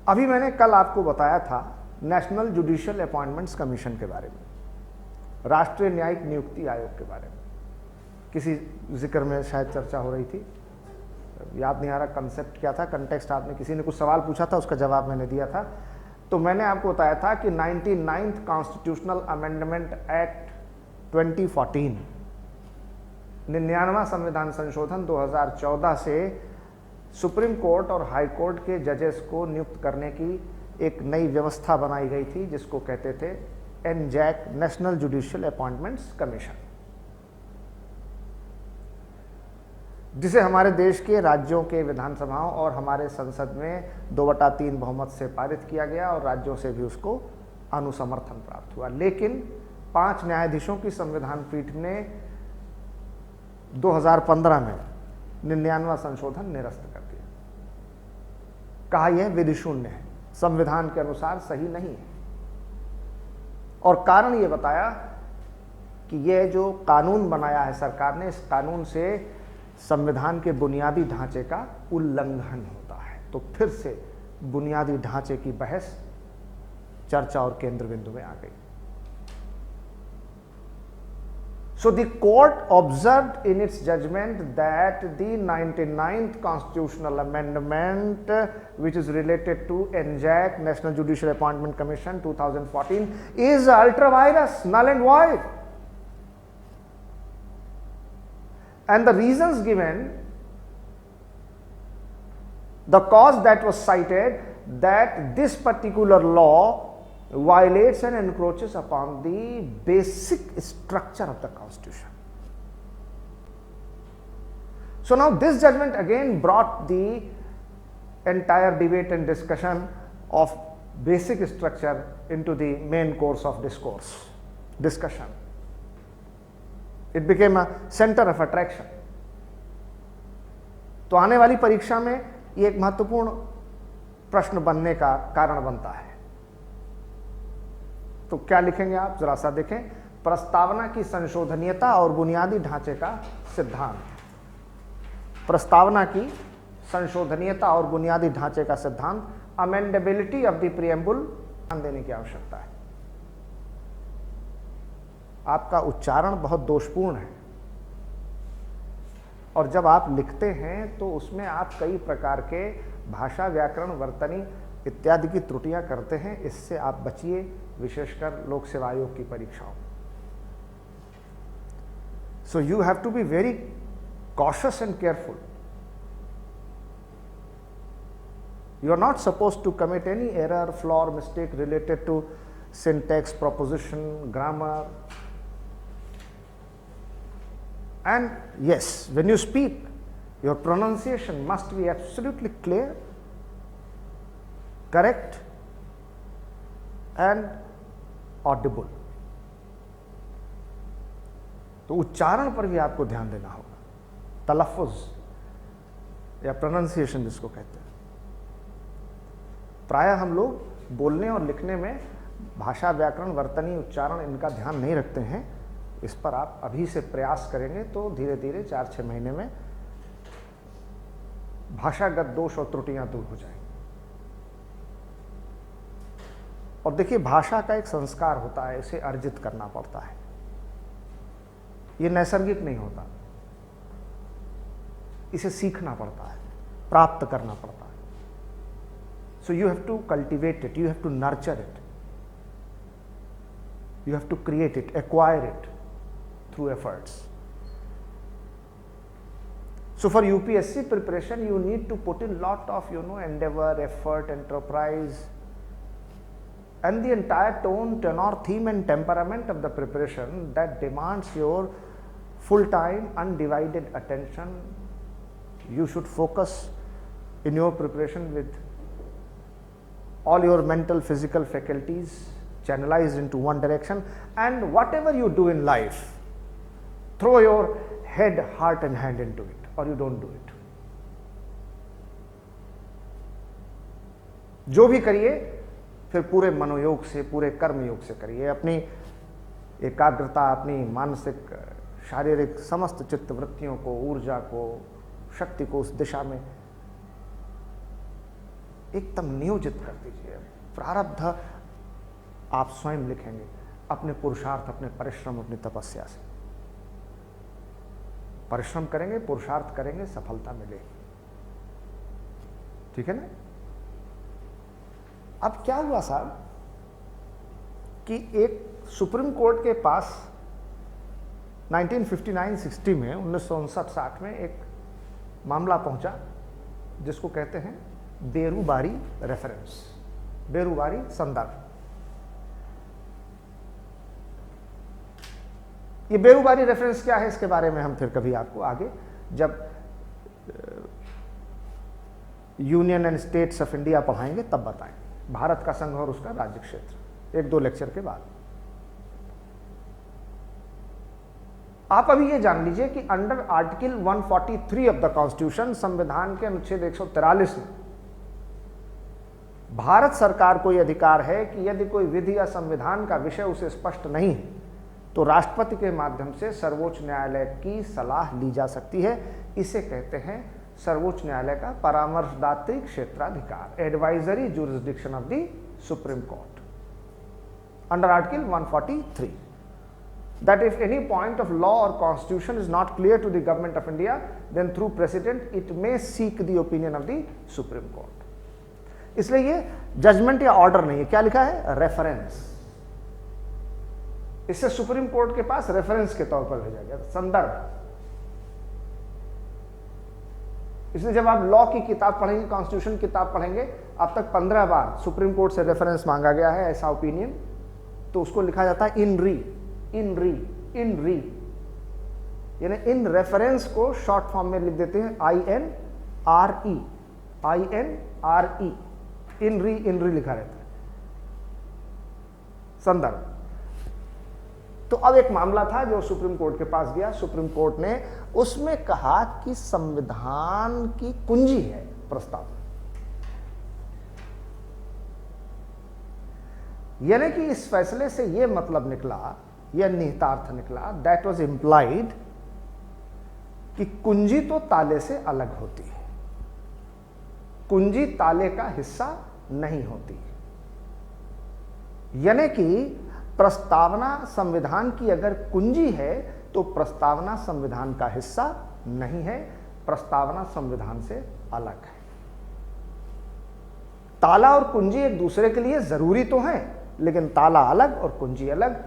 Speaker 1: अभी मैंने कल आपको बताया था नेशनल जुडिशियल अपॉइंटमेंट्स कमीशन के बारे में, राष्ट्रीय न्यायिक नियुक्ति आयोग के बारे में, किसी जिक्र में शायद चर्चा हो रही थी, याद नहीं आ रहा कंसेप्ट क्या था, कंटेक्स्ट आपने, किसी ने कुछ सवाल पूछा था, उसका जवाब मैंने दिया था। तो मैंने आपको बताया था कि 99th कॉन्स्टिट्यूशनल अमेंडमेंट एक्ट 2014, 99वां संविधान संशोधन 2014 से सुप्रीम कोर्ट और हाई कोर्ट के जजेस को नियुक्त करने की एक नई व्यवस्था बनाई गई थी जिसको कहते थे एनजैक, नेशनल जुडिशियल अपॉइंटमेंट्स कमीशन, जिसे हमारे देश के राज्यों के विधानसभाओं और हमारे संसद में 2/3 बहुमत से पारित किया गया और राज्यों से भी उसको अनुसमर्थन प्राप्त हुआ। लेकिन 5 न्यायाधीशों की संविधान पीठ ने 2015 में 99वां संशोधन निरस्त कर दिया, कहा यह विधि शून्य है, संविधान के अनुसार सही नहीं है। और कारण यह बताया कि यह जो कानून बनाया है सरकार ने, इस कानून से संविधान के बुनियादी ढांचे का उल्लंघन होता है। तो फिर से बुनियादी ढांचे की बहस चर्चा और केंद्र बिंदु में आ गई। So the court observed in its judgment that the 99th constitutional amendment, which is related to NJAC, National Judicial Appointment Commission 2014, is ultra vires, null and void. And the reasons given, the cause that was cited, that this particular law violates and encroaches upon the basic structure of the Constitution. So now this judgment again brought the entire debate and discussion of basic structure into the main course of discussion. It became a center of attraction. तो आने वाली परीक्षा में ये एक महत्वपूर्ण प्रश्न बनने का कारण बनता है। तो क्या लिखेंगे आप, जरा सा देखें, प्रस्तावना की संशोधनीयता और बुनियादी ढांचे का सिद्धांत। प्रस्तावना की संशोधनीयता और बुनियादी ढांचे का सिद्धांत, अमेंडेबिलिटी ऑफ द प्रियम्बुल, ध्यान देने की आवश्यकता है। आपका उच्चारण बहुत दोषपूर्ण है और जब आप लिखते हैं तो उसमें आप कई प्रकार के भाषा, व्याकरण, वर्तनी इत्यादि की त्रुटियां करते हैं। इससे आप बचिए, विशेषकर लोक सेवा आयोग की परीक्षाओं। So you have to be very cautious and careful. You are not supposed to commit any error, flaw or mistake related to syntax, proposition, grammar. And yes, when you speak, your pronunciation must be absolutely clear, correct and audible. तो उच्चारण पर भी आपको ध्यान देना होगा। तलफ़ुज़ या pronunciation जिसको कहते हैं। प्रायः हम लोग बोलने और लिखने में भाषा, व्याकरण, वर्तनी, उच्चारण इनका ध्यान नहीं रखते हैं। इस पर आप अभी से प्रयास करेंगे तो धीरे धीरे 4-6 महीने में भाषागत दोष और त्रुटियां दूर हो जाएंगी। और देखिए, भाषा का एक संस्कार होता है, इसे अर्जित करना पड़ता है, ये नैसर्गिक नहीं होता, इसे सीखना पड़ता है, प्राप्त करना पड़ता है। So you have to cultivate it, you have to nurture it, you have to create it, acquire it through efforts. So for UPSC preparation you need to put in lot of endeavor, effort, enterprise, and the entire tone, tenor, theme and temperament of the preparation that demands your full time undivided attention. You should focus in your preparation with all your mental, physical faculties channelized into one direction, and whatever you do in life, throw your head, heart and hand into it, or you don't do it. जो भी करिए फिर पूरे मनोयोग से, पूरे कर्म योग से करिए। अपनी एकाग्रता, अपनी मानसिक, शारीरिक समस्त चित्त वृत्तियों को, ऊर्जा को, शक्ति को उस दिशा में एकदम नियोजित कर दीजिए। प्रारब्ध आप स्वयं लिखेंगे, अपने पुरुषार्थ, अपने परिश्रम, अपनी तपस्या से। परिश्रम करेंगे, पुरुषार्थ करेंगे, सफलता मिलेगी। ठीक है ना? अब क्या हुआ साहब कि एक सुप्रीम कोर्ट के पास 1959-60 में, 1959-60 में एक मामला पहुंचा जिसको कहते हैं बेरुबारी रेफरेंस, बेरुबारी संदर्भ। ये बेरुबारी रेफरेंस क्या है, इसके बारे में हम फिर कभी आपको आगे, जब union and states of India पढ़ाएंगे तब बताएंगे, भारत का संघ और उसका राज्य क्षेत्र, 1-2 लेक्चर के बाद। आप अभी ये जान लीजिए कि under article 143 of the constitution, संविधान के अनुच्छेद 143 में भारत सरकार को यह अधिकार है कि यदि कोई विधि या संविधान का विषय उसे स्पष्ट नहीं है तो राष्ट्रपति के माध्यम से सर्वोच्च न्यायालय की सलाह ली जा सकती है। इसे कहते हैं सर्वोच्च न्यायालय का परामर्शदात्री क्षेत्राधिकार, advisory jurisdiction of the supreme court, under article 143, that if any point of law or constitution is not clear to the government of India, then through precedent it may seek the opinion of the Supreme Court. इसलिए ये judgement या order नहीं है, क्या लिखा है? Reference. इससे supreme court के पास रेफरेंस के तौर पर भेजा गया, संदर्भ। इसलिए जब आप लॉ की किताब पढ़ेंगे, कॉन्स्टिट्यूशन किताब पढ़ेंगे, अब तक 15 बार सुप्रीम कोर्ट से रेफरेंस मांगा गया है, ऐसा ओपिनियन, तो उसको लिखा जाता है इन री, इन री, इन री, यानी इन रेफरेंस को शॉर्ट फॉर्म में लिख देते हैं INRE, INRE, इन री लिखा रहता है, संदर्भ। तो अब एक मामला था जो सुप्रीम कोर्ट के पास गया, सुप्रीम कोर्ट ने उसमें कहा कि संविधान की कुंजी है प्रस्ताव, यानी कि इस फैसले से यह मतलब निकला, यह निहितार्थ निकला, दैट वाज इंप्लाइड कि कुंजी तो ताले से अलग होती है, कुंजी ताले का हिस्सा नहीं होती। यानी कि प्रस्तावना संविधान की अगर कुंजी है तो प्रस्तावना संविधान का हिस्सा नहीं है, प्रस्तावना संविधान से अलग है। ताला और कुंजी एक दूसरे के लिए जरूरी तो हैं, लेकिन ताला अलग और कुंजी अलग,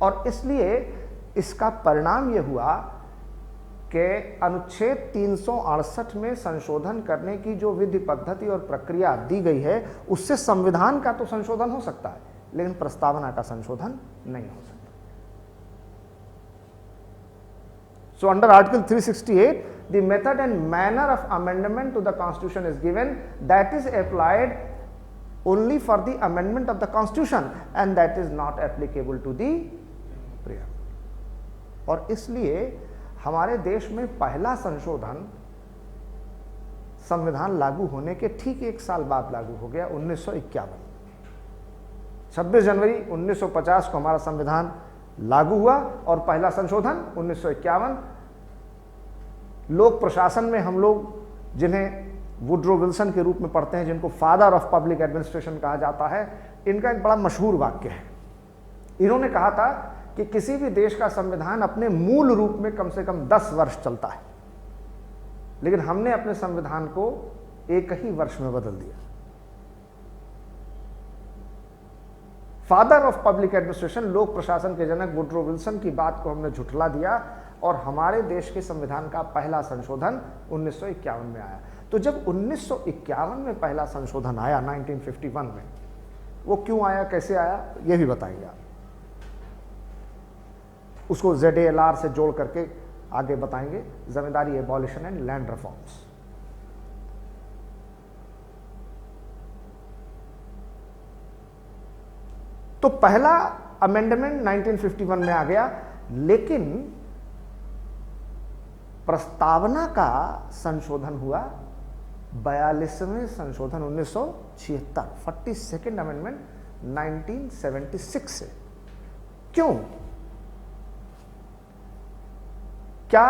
Speaker 1: और इसलिए इसका परिणाम यह हुआ कि अनुच्छेद 368 में संशोधन करने की जो विधि पद्धति और प्रक्रिया दी गई है, उससे संविधान का तो संशोधन हो सकता है, लेकिन प्रस्तावना का संशोधन नहीं हो सकता। So under Article 368, the method and manner of amendment to the Constitution is given, that is applied only for the amendment of the Constitution and that is not applicable to the preamble. और इसलिए हमारे देश में पहला संशोधन संविधान लागू होने के ठीक 1 साल बाद लागू हो गया, 1951। 26 जनवरी 1950 को हमारा संविधान लागू हुआ और पहला संशोधन 1951। लोक प्रशासन में हम लोग जिन्हें वुड्रो विल्सन के रूप में पढ़ते हैं, जिनको फादर ऑफ पब्लिक एडमिनिस्ट्रेशन कहा जाता है, इनका एक बड़ा मशहूर वाक्य है। इन्होंने कहा था कि किसी भी देश का संविधान अपने मूल रूप में कम से कम 10 वर्ष चलता है, लेकिन हमने अपने संविधान को 1 ही वर्ष में बदल दिया। फादर ऑफ पब्लिक एडमिनिस्ट्रेशन, लोक प्रशासन के जनक वुड्रो विल्सन की बात को हमने झुठला दिया और हमारे देश के संविधान का पहला संशोधन 1951 में आया। तो जब 1951 में पहला संशोधन आया 1951 में, वो क्यों आया, कैसे आया, ये भी बताएंगे आप। उसको ZALR से जोड़ करके आगे बताएंगे, जमींदारी एबॉलिशन एंड लैंड रिफॉर्म्स। तो पहला अमेंडमेंट 1951 में आ गया, लेकिन प्रस्तावना का संशोधन हुआ 42वें संशोधन 1976, 42nd अमेंडमेंट 1976 से। क्यों? क्या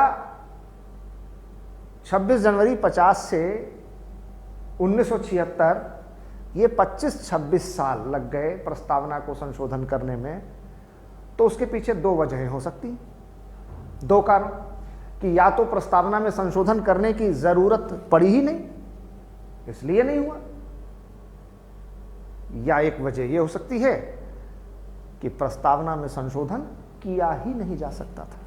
Speaker 1: 26 जनवरी 50 से 1976 ये 25-26 साल लग गए प्रस्तावना को संशोधन करने में? तो उसके पीछे 2 वजहें हो सकती, 2 कारण, कि या तो प्रस्तावना में संशोधन करने की जरूरत पड़ी ही नहीं इसलिए नहीं हुआ, या एक वजह यह हो सकती है कि प्रस्तावना में संशोधन किया ही नहीं जा सकता था।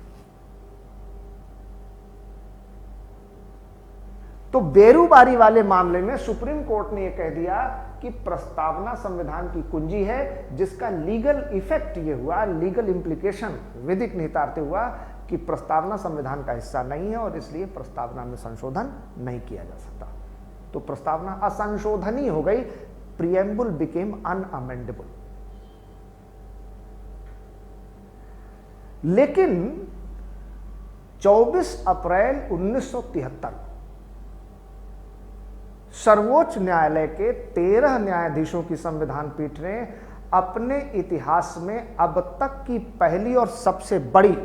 Speaker 1: तो बेरूबारी वाले मामले में सुप्रीम कोर्ट ने यह कह दिया कि प्रस्तावना संविधान की कुंजी है, जिसका लीगल इफेक्ट यह हुआ, लीगल इंप्लीकेशन, विधिक निहितार्थ हुआ कि प्रस्तावना संविधान का हिस्सा नहीं है और इसलिए प्रस्तावना में संशोधन नहीं किया जा सकता। तो प्रस्तावना असंशोधनीय हो गई, प्रीएम्बुल बिकेम अनअमेंडेबल। लेकिन 24 अप्रैल 1973 सर्वोच्च न्यायालय के 13 न्यायाधीशों की संविधान पीठ ने अपने इतिहास में अब तक की पहली और सबसे बड़ी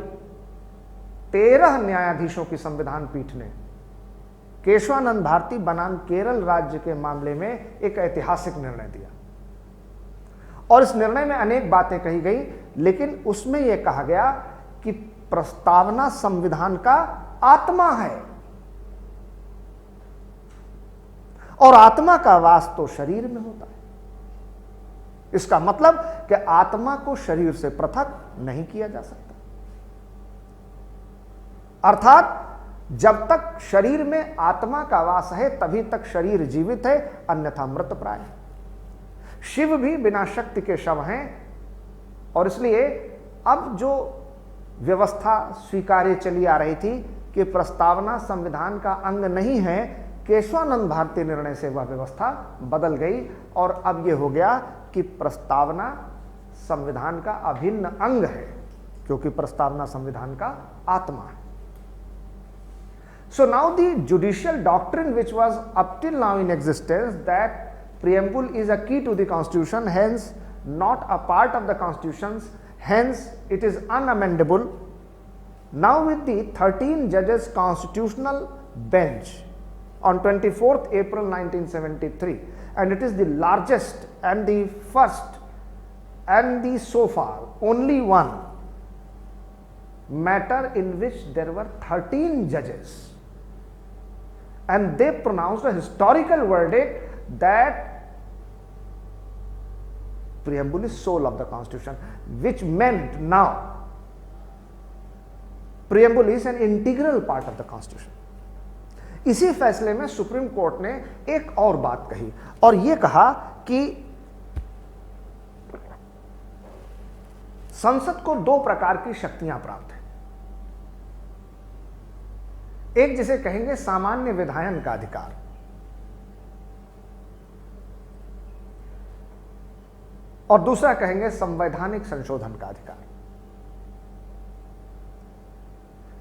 Speaker 1: 13 न्यायाधीशों की संविधान पीठ ने केशवानंद भारती बनाम केरल राज्य के मामले में एक ऐतिहासिक निर्णय दिया। और इस निर्णय में अनेक बातें कही गई, लेकिन उसमें यह कहा गया कि प्रस्तावना संविधान का आत्मा है और आत्मा का वास तो शरीर में होता है। इसका मतलब कि आत्मा को शरीर से पृथक नहीं किया जा सकता। अर्थात जब तक शरीर में आत्मा का वास है तभी तक शरीर जीवित है, अन्यथा मृतप्राय है। शिव भी बिना शक्ति के शव हैं और इसलिए अब जो व्यवस्था स्वीकार्य चली आ रही थी कि प्रस्तावना संविधान का अंग नहीं है, केशवानंद भारती निर्णय से वह व्यवस्था बदल गई और अब यह हो गया कि प्रस्तावना संविधान का अभिन्न अंग है, क्योंकि प्रस्तावना संविधान का आत्मा है। So now the judicial doctrine which was up till now in existence, that preamble is a key to the constitution, hence not a part of the constitution, hence it is unamendable. Now with the 13 judges constitutional bench on 24th April 1973, and it is the largest and the first and the so far only one matter in which there were 13 judges, and they pronounced a historical verdict that preamble is soul of the constitution, which meant now preamble is an integral part of the constitution. इसी फैसले में Supreme Court ने एक और बात कही और यह कहा कि संसद को 2 प्रकार की शक्तियां प्राप्त हैं। एक जिसे कहेंगे सामान्य विधायन का अधिकार, और दूसरा कहेंगे संवैधानिक संशोधन का अधिकार।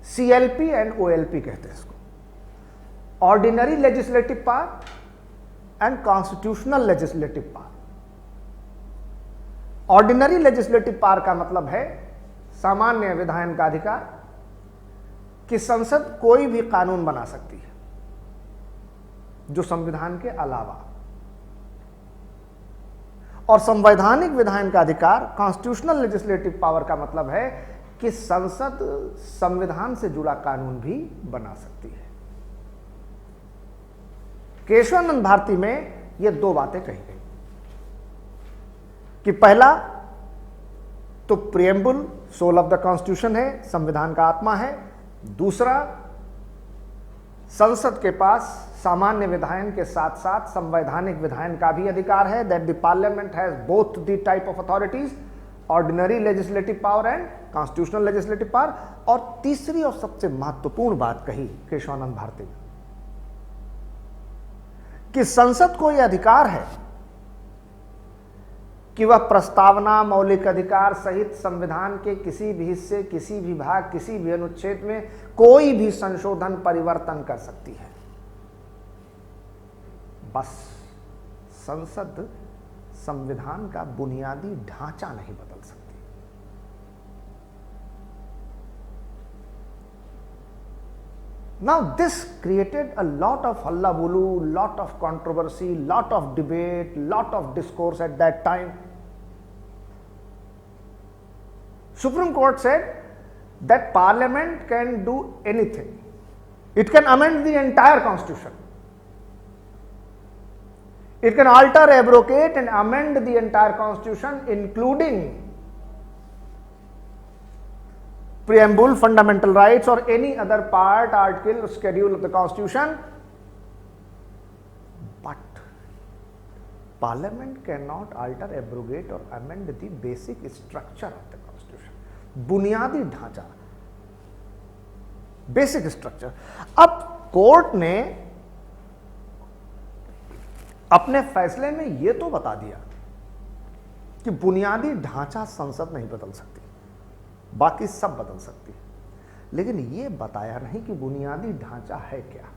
Speaker 1: CLP एंड OLP कहते हैं इसको, ordinary legislative power and constitutional legislative power. Ordinary legislative power का मतलब है सामान्य विधायन का अधिकार कि संसद कोई भी कानून बना सकती है जो संविधान के अलावा, और संवैधानिक विधायन का अधिकार कॉन्स्टिट्यूशनल लेजिस्लेटिव पावर का मतलब है कि संसद संविधान से जुड़ा कानून भी बना सकती है। केशवानंद भारती में ये दो बातें कही गई कि पहला तो प्रिएम्बुल सोल ऑफ द कॉन्स्टिट्यूशन है, संविधान का आत्मा है। दूसरा, संसद के पास सामान्य विधायन के साथ साथ संवैधानिक विधायन का भी अधिकार है, that the parliament has both the type of authorities, ordinary legislative power and constitutional legislative power. और तीसरी और सबसे महत्वपूर्ण बात कही केशवानंद भारती ने कि संसद को यह अधिकार है कि वह प्रस्तावना, मौलिक अधिकार सहित संविधान के किसी भी हिस्से, किसी भी भाग, किसी भी अनुच्छेद में कोई भी संशोधन, परिवर्तन कर सकती है। बस संसद संविधान का बुनियादी ढांचा नहीं बदल सकती। Now this created a lot of hullabaloo, lot of controversy, lot of debate, lot of discourse at that time. Supreme Court said that Parliament can do anything. It can amend the entire Constitution. It can alter, abrogate and amend the entire Constitution, including preamble, fundamental rights or any other part, article or schedule of the Constitution, but Parliament cannot alter, abrogate or amend the basic structure of the Constitution. बुनियादी ढांचा, basic structure. अब court ने अपने फैसले में यह तो बता दिया कि बुनियादी ढांचा संसद नहीं बदल सकती, बाकी सब बदल सकती है, लेकिन यह बताया नहीं कि बुनियादी ढांचा है क्या।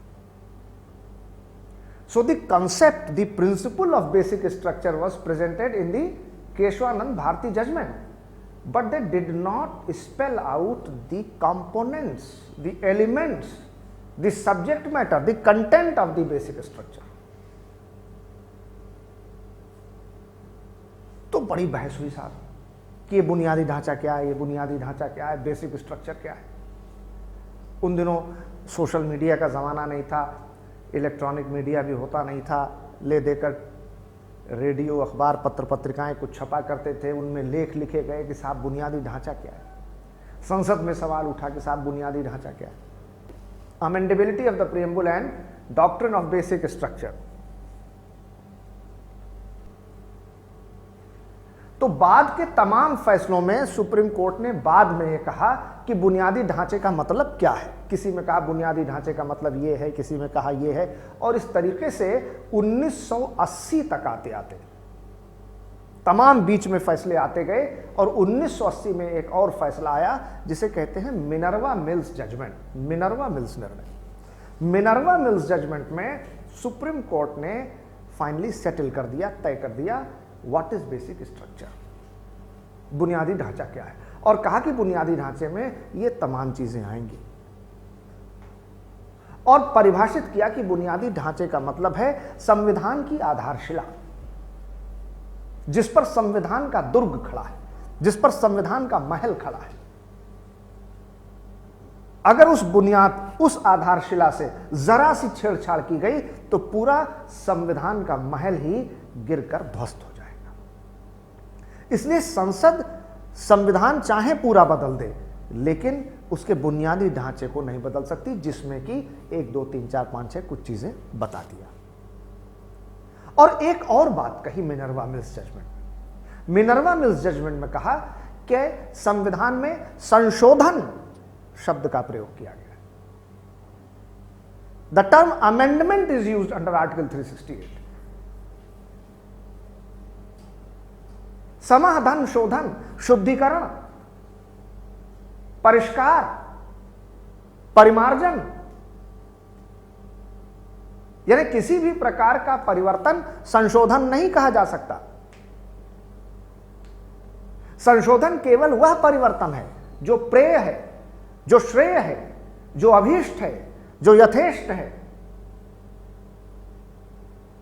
Speaker 1: So the concept, the principle of basic structure was presented in the Kesavananda Bharati judgment, but they did not spell out the components, the elements, the subject matter, the content of the basic structure. तो बड़ी बहस हुई साहब कि ये बुनियादी ढांचा क्या है, ये बुनियादी ढांचा क्या है, बेसिक स्ट्रक्चर क्या है। उन दिनों सोशल मीडिया का ज़माना नहीं था, इलेक्ट्रॉनिक मीडिया भी होता नहीं था, ले देकर रेडियो, अखबार, पत्र पत्रिकाएं कुछ छपा करते थे, उनमें लेख लिखे गए कि साहब बुनियादी ढांचा क्या है। संसद में सवाल उठा कि साहब बुनियादी ढांचा क्या है। Amendability of the preamble and doctrine of basic structure. तो बाद के तमाम फैसलों में सुप्रीम कोर्ट ने बाद में यह कहा कि बुनियादी ढांचे का मतलब क्या है। किसी में कहा बुनियादी ढांचे का मतलब ये है, किसी में कहा ये है, और इस तरीके से 1980 तक आते आते तमाम बीच में फैसले आते गए, और 1980 में एक और फैसला आया जिसे कहते हैं Minerva Mills judgment, Minerva Mills निर्णय। मिनर्वा मिल्स जजमेंट में सुप्रीम कोर्ट ने फाइनली सेटल कर दिया, तय कर दिया व्हाट इज बेसिक स्ट्रक्चर, बुनियादी ढांचा क्या है, और कहा कि बुनियादी ढांचे में ये तमाम चीजें आएंगी, और परिभाषित किया कि बुनियादी ढांचे का मतलब है संविधान की आधारशिला, जिस पर संविधान का दुर्ग खड़ा है, जिस पर संविधान का महल खड़ा है। अगर उस बुनियाद, उस आधारशिला से जरा सी छेड़छाड़ की गई तो पूरा संविधान का महल ही गिरकर ध्वस्त हो जाएगा। इसलिए संसद संविधान चाहे पूरा बदल दे, लेकिन उसके बुनियादी ढांचे को नहीं बदल सकती, जिसमें कि 1, 2, 3, 4, 5, 6 कुछ चीजें बता दिया। और एक और बात कही मिनर्वा मिल्स जजमेंट में। मिनर्वा मिल्स जजमेंट में कहा कि संविधान में संशोधन शब्द का प्रयोग किया गया है। The term amendment is used under article 368। समाधान, शोधन, शुद्धिकरण, परिष्कार, परिमार्जन, यानी किसी भी प्रकार का परिवर्तन संशोधन नहीं कहा जा सकता। संशोधन केवल वह परिवर्तन है जो प्रेय है, जो श्रेय है, जो अभीष्ट है, जो यथेष्ट है,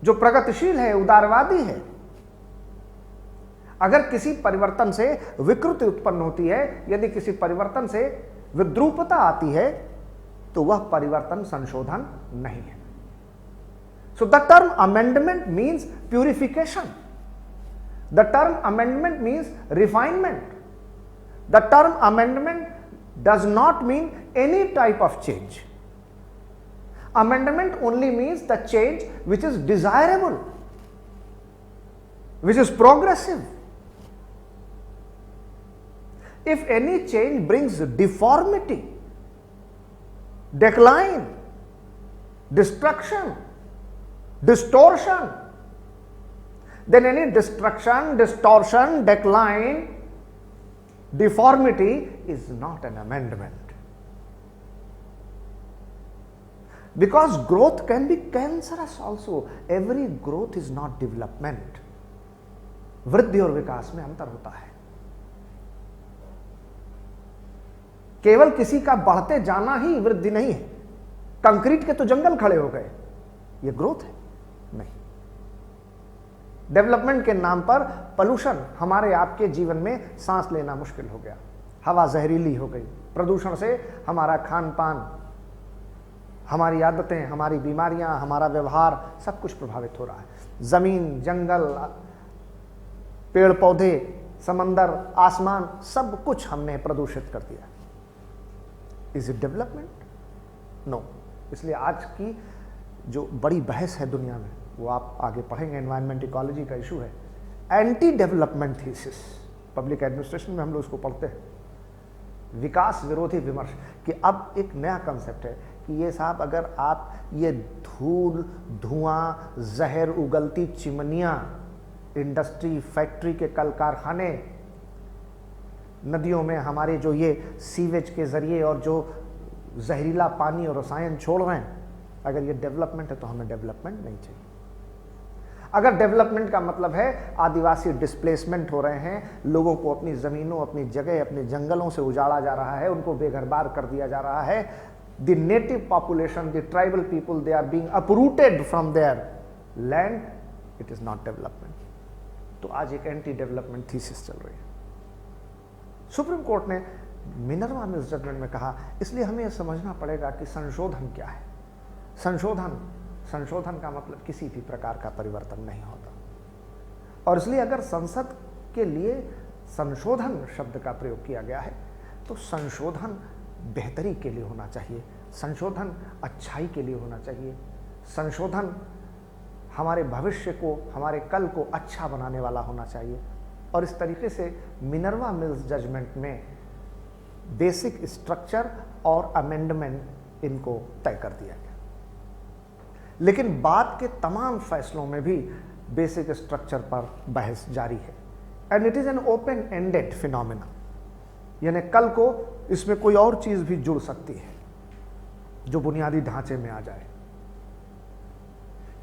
Speaker 1: जो प्रगतिशील है, उदारवादी है। अगर किसी परिवर्तन से विकृति उत्पन्न होती है, यदि किसी परिवर्तन से विद्रूपता आती है, तो वह परिवर्तन संशोधन नहीं है। So the term amendment means purification, the term amendment means refinement, the term amendment does not mean any type of change. Amendment only means the change which is desirable, which is progressive. If any change brings deformity, decline, destruction, distortion, then any destruction, distortion, decline, deformity is not an amendment. Because growth can be cancerous also. Every growth is not development. वृद्धि और विकास में अंतर होता है। केवल किसी का बढ़ते जाना ही वृद्धि नहीं है। कंक्रीट के तो जंगल खड़े हो गए, ये ग्रोथ है? नहीं। डेवलपमेंट के नाम पर पोल्यूशन, हमारे आपके जीवन में सांस लेना मुश्किल हो गया, हवा जहरीली हो गई, प्रदूषण से हमारा खान पान, हमारी आदतें, हमारी बीमारियां, हमारा व्यवहार सब कुछ प्रभावित हो रहा है। जमीन, जंगल, पेड़ पौधे, समंदर, आसमान, सब कुछ हमने प्रदूषित कर दिया। Is it development? नो। इसलिए आज की जो बड़ी बहस है दुनिया में, वो आप आगे पढ़ेंगे, एनवायरमेंट इकोलॉजी का इशू है, anti development thesis. Public administration में हम लोग उसको पढ़ते हैं, विकास विरोधी विमर्श, कि अब एक नया कंसेप्ट है कि ये साहब, अगर आप ये धूल, धुआं, जहर उगलती चिमनियाँ, इंडस्ट्री, फैक्ट्री के कल कारखाने, नदियों में हमारे जो ये सीवेज के जरिए और जो जहरीला पानी और रसायन छोड़ रहे हैं, अगर ये डेवलपमेंट है तो हमें डेवलपमेंट नहीं चाहिए। अगर डेवलपमेंट का मतलब है आदिवासी डिस्प्लेसमेंट हो रहे हैं, लोगों को अपनी ज़मीनों, अपनी जगह, अपने जंगलों से उजाड़ा जा रहा है, उनको बेघरबार कर दिया जा रहा है, the native population, the tribal people, they are being uprooted from their land, it is not development. तो आज एक एंटी डेवलपमेंट थीसिस चल रही है। सुप्रीम कोर्ट ने मिनर्वा मिल्स जजमेंट में कहा, इसलिए हमें यह समझना पड़ेगा कि संशोधन क्या है। संशोधन का मतलब किसी भी प्रकार का परिवर्तन नहीं होता, और इसलिए अगर संसद के लिए संशोधन शब्द का प्रयोग किया गया है, तो संशोधन बेहतरी के लिए होना चाहिए, संशोधन अच्छाई के लिए होना चाहिए, संशोधन हमारे भविष्य को, हमारे कल को अच्छा बनाने वाला होना चाहिए। और इस तरीके से मिनर्वा मिल्स जजमेंट में बेसिक स्ट्रक्चर और अमेंडमेंट इनको तय कर दिया गया। लेकिन बाद के तमाम फैसलों में भी बेसिक स्ट्रक्चर पर बहस जारी है, and it is an open ended phenomena, यानी कल को इसमें कोई और चीज भी जुड़ सकती है जो बुनियादी ढांचे में आ जाए।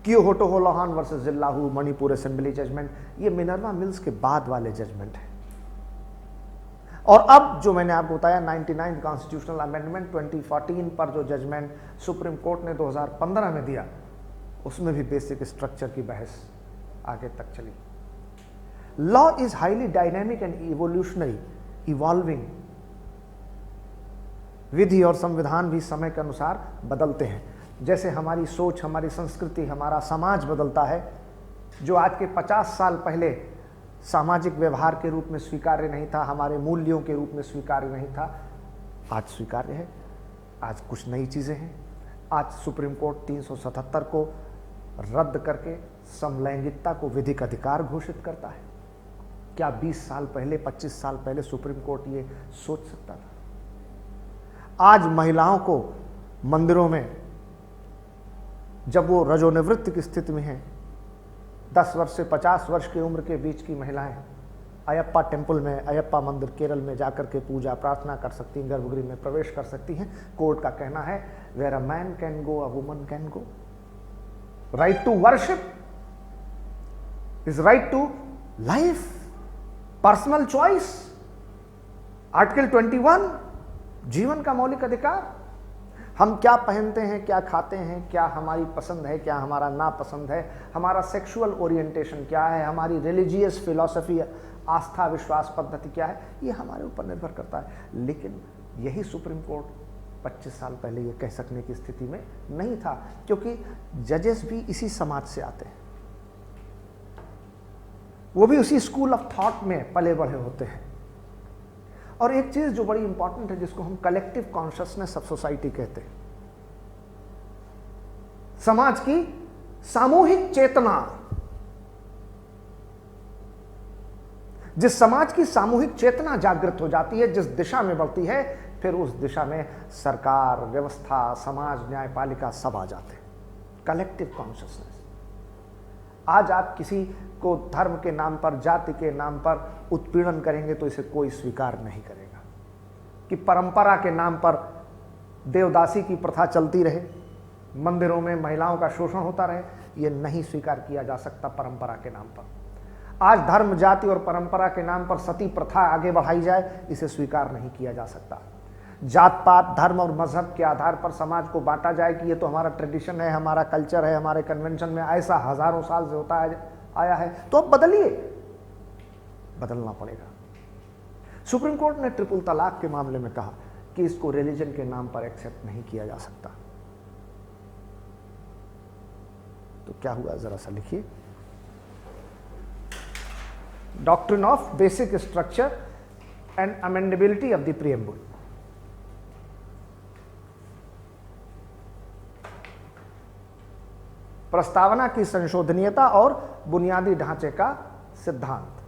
Speaker 1: Kyoto होलोहान versus जिल्लाहू Manipur assembly judgement, ये मिनर्वा मिल्स के बाद वाले जजमेंट है। और अब जो मैंने आपको बताया 99 कॉन्स्टिट्यूशनल अमेंडमेंट 2014 पर जो जजमेंट सुप्रीम कोर्ट ने 2015 में दिया, उसमें भी बेसिक स्ट्रक्चर की बहस आगे तक चली। Law is highly dynamic and evolutionary, evolving. विधि और संविधान भी समय के अनुसार बदलते हैं। जैसे हमारी सोच, हमारी संस्कृति, हमारा समाज बदलता है। जो आज के 50 साल पहले सामाजिक व्यवहार के रूप में स्वीकार्य नहीं था, हमारे मूल्यों के रूप में स्वीकार्य नहीं था, आज स्वीकार्य है। आज कुछ नई चीज़ें हैं। आज सुप्रीम कोर्ट 377 को रद्द करके समलैंगिकता को विधिक अधिकार घोषित करता है। क्या 20 साल पहले, 25 साल पहले सुप्रीम कोर्ट ये सोच सकता था? आज महिलाओं को मंदिरों में, जब वो रजोनिवृत्त की स्थिति में हैं, 10 वर्ष से 50 वर्ष की उम्र के बीच की महिलाएं, अयप्पा टेम्पल में, अयप्पा मंदिर केरल में जाकर के पूजा प्रार्थना कर सकती हैं, गर्भगृह में प्रवेश कर सकती हैं। कोर्ट का कहना है where a man can go a woman can go. Right to worship is right to life, personal choice. Article 21 जीवन का मौलिक अधिकार। हम क्या पहनते हैं, क्या खाते हैं, क्या हमारी पसंद है, क्या हमारा नापसंद है, हमारा सेक्सुअल ओरिएंटेशन क्या है, हमारी रिलीजियस फिलॉसफी, आस्था विश्वास पद्धति क्या है, ये हमारे ऊपर निर्भर करता है। लेकिन यही सुप्रीम कोर्ट 25 साल पहले ये कह सकने की स्थिति में नहीं था, क्योंकि जजेस भी इसी समाज से आते हैं, वो भी उसी स्कूल ऑफ थॉट में पले बढ़े होते हैं। और एक चीज जो बड़ी इंपॉर्टेंट है, जिसको हम कलेक्टिव कॉन्शियसनेस ऑफ सोसाइटी कहते हैं, समाज की सामूहिक चेतना। जिस समाज की सामूहिक चेतना जागृत हो जाती है, जिस दिशा में बढ़ती है, फिर उस दिशा में सरकार, व्यवस्था, समाज, न्यायपालिका सब आ जाते हैं। Collective consciousness. आज आप किसी को धर्म के नाम पर, जाति के नाम पर उत्पीड़न करेंगे तो इसे कोई स्वीकार नहीं करेगा। कि परंपरा के नाम पर देवदासी की प्रथा चलती रहे, मंदिरों में महिलाओं का शोषण होता रहे, यह नहीं स्वीकार किया जा सकता परंपरा के नाम पर। आज धर्म, जाति और परंपरा के नाम पर सती प्रथा आगे बढ़ाई जाए, इसे स्वीकार नहीं किया जा सकता। जात पात, धर्म और मजहब के आधार पर समाज को बांटा जाए कि ये तो हमारा ट्रेडिशन है, हमारा कल्चर है, हमारे कन्वेंशन में ऐसा हजारों साल से होता आया है, तो अब बदलिए। बदलना पड़ेगा। सुप्रीम कोर्ट ने ट्रिपल तलाक के मामले में कहा कि इसको रिलीजन के नाम पर एक्सेप्ट नहीं किया जा सकता। तो क्या हुआ, जरा सा लिखिए। Doctrine of basic structure and amendability of the preamble. प्रस्तावना की संशोधनीयता और बुनियादी ढांचे का सिद्धांत।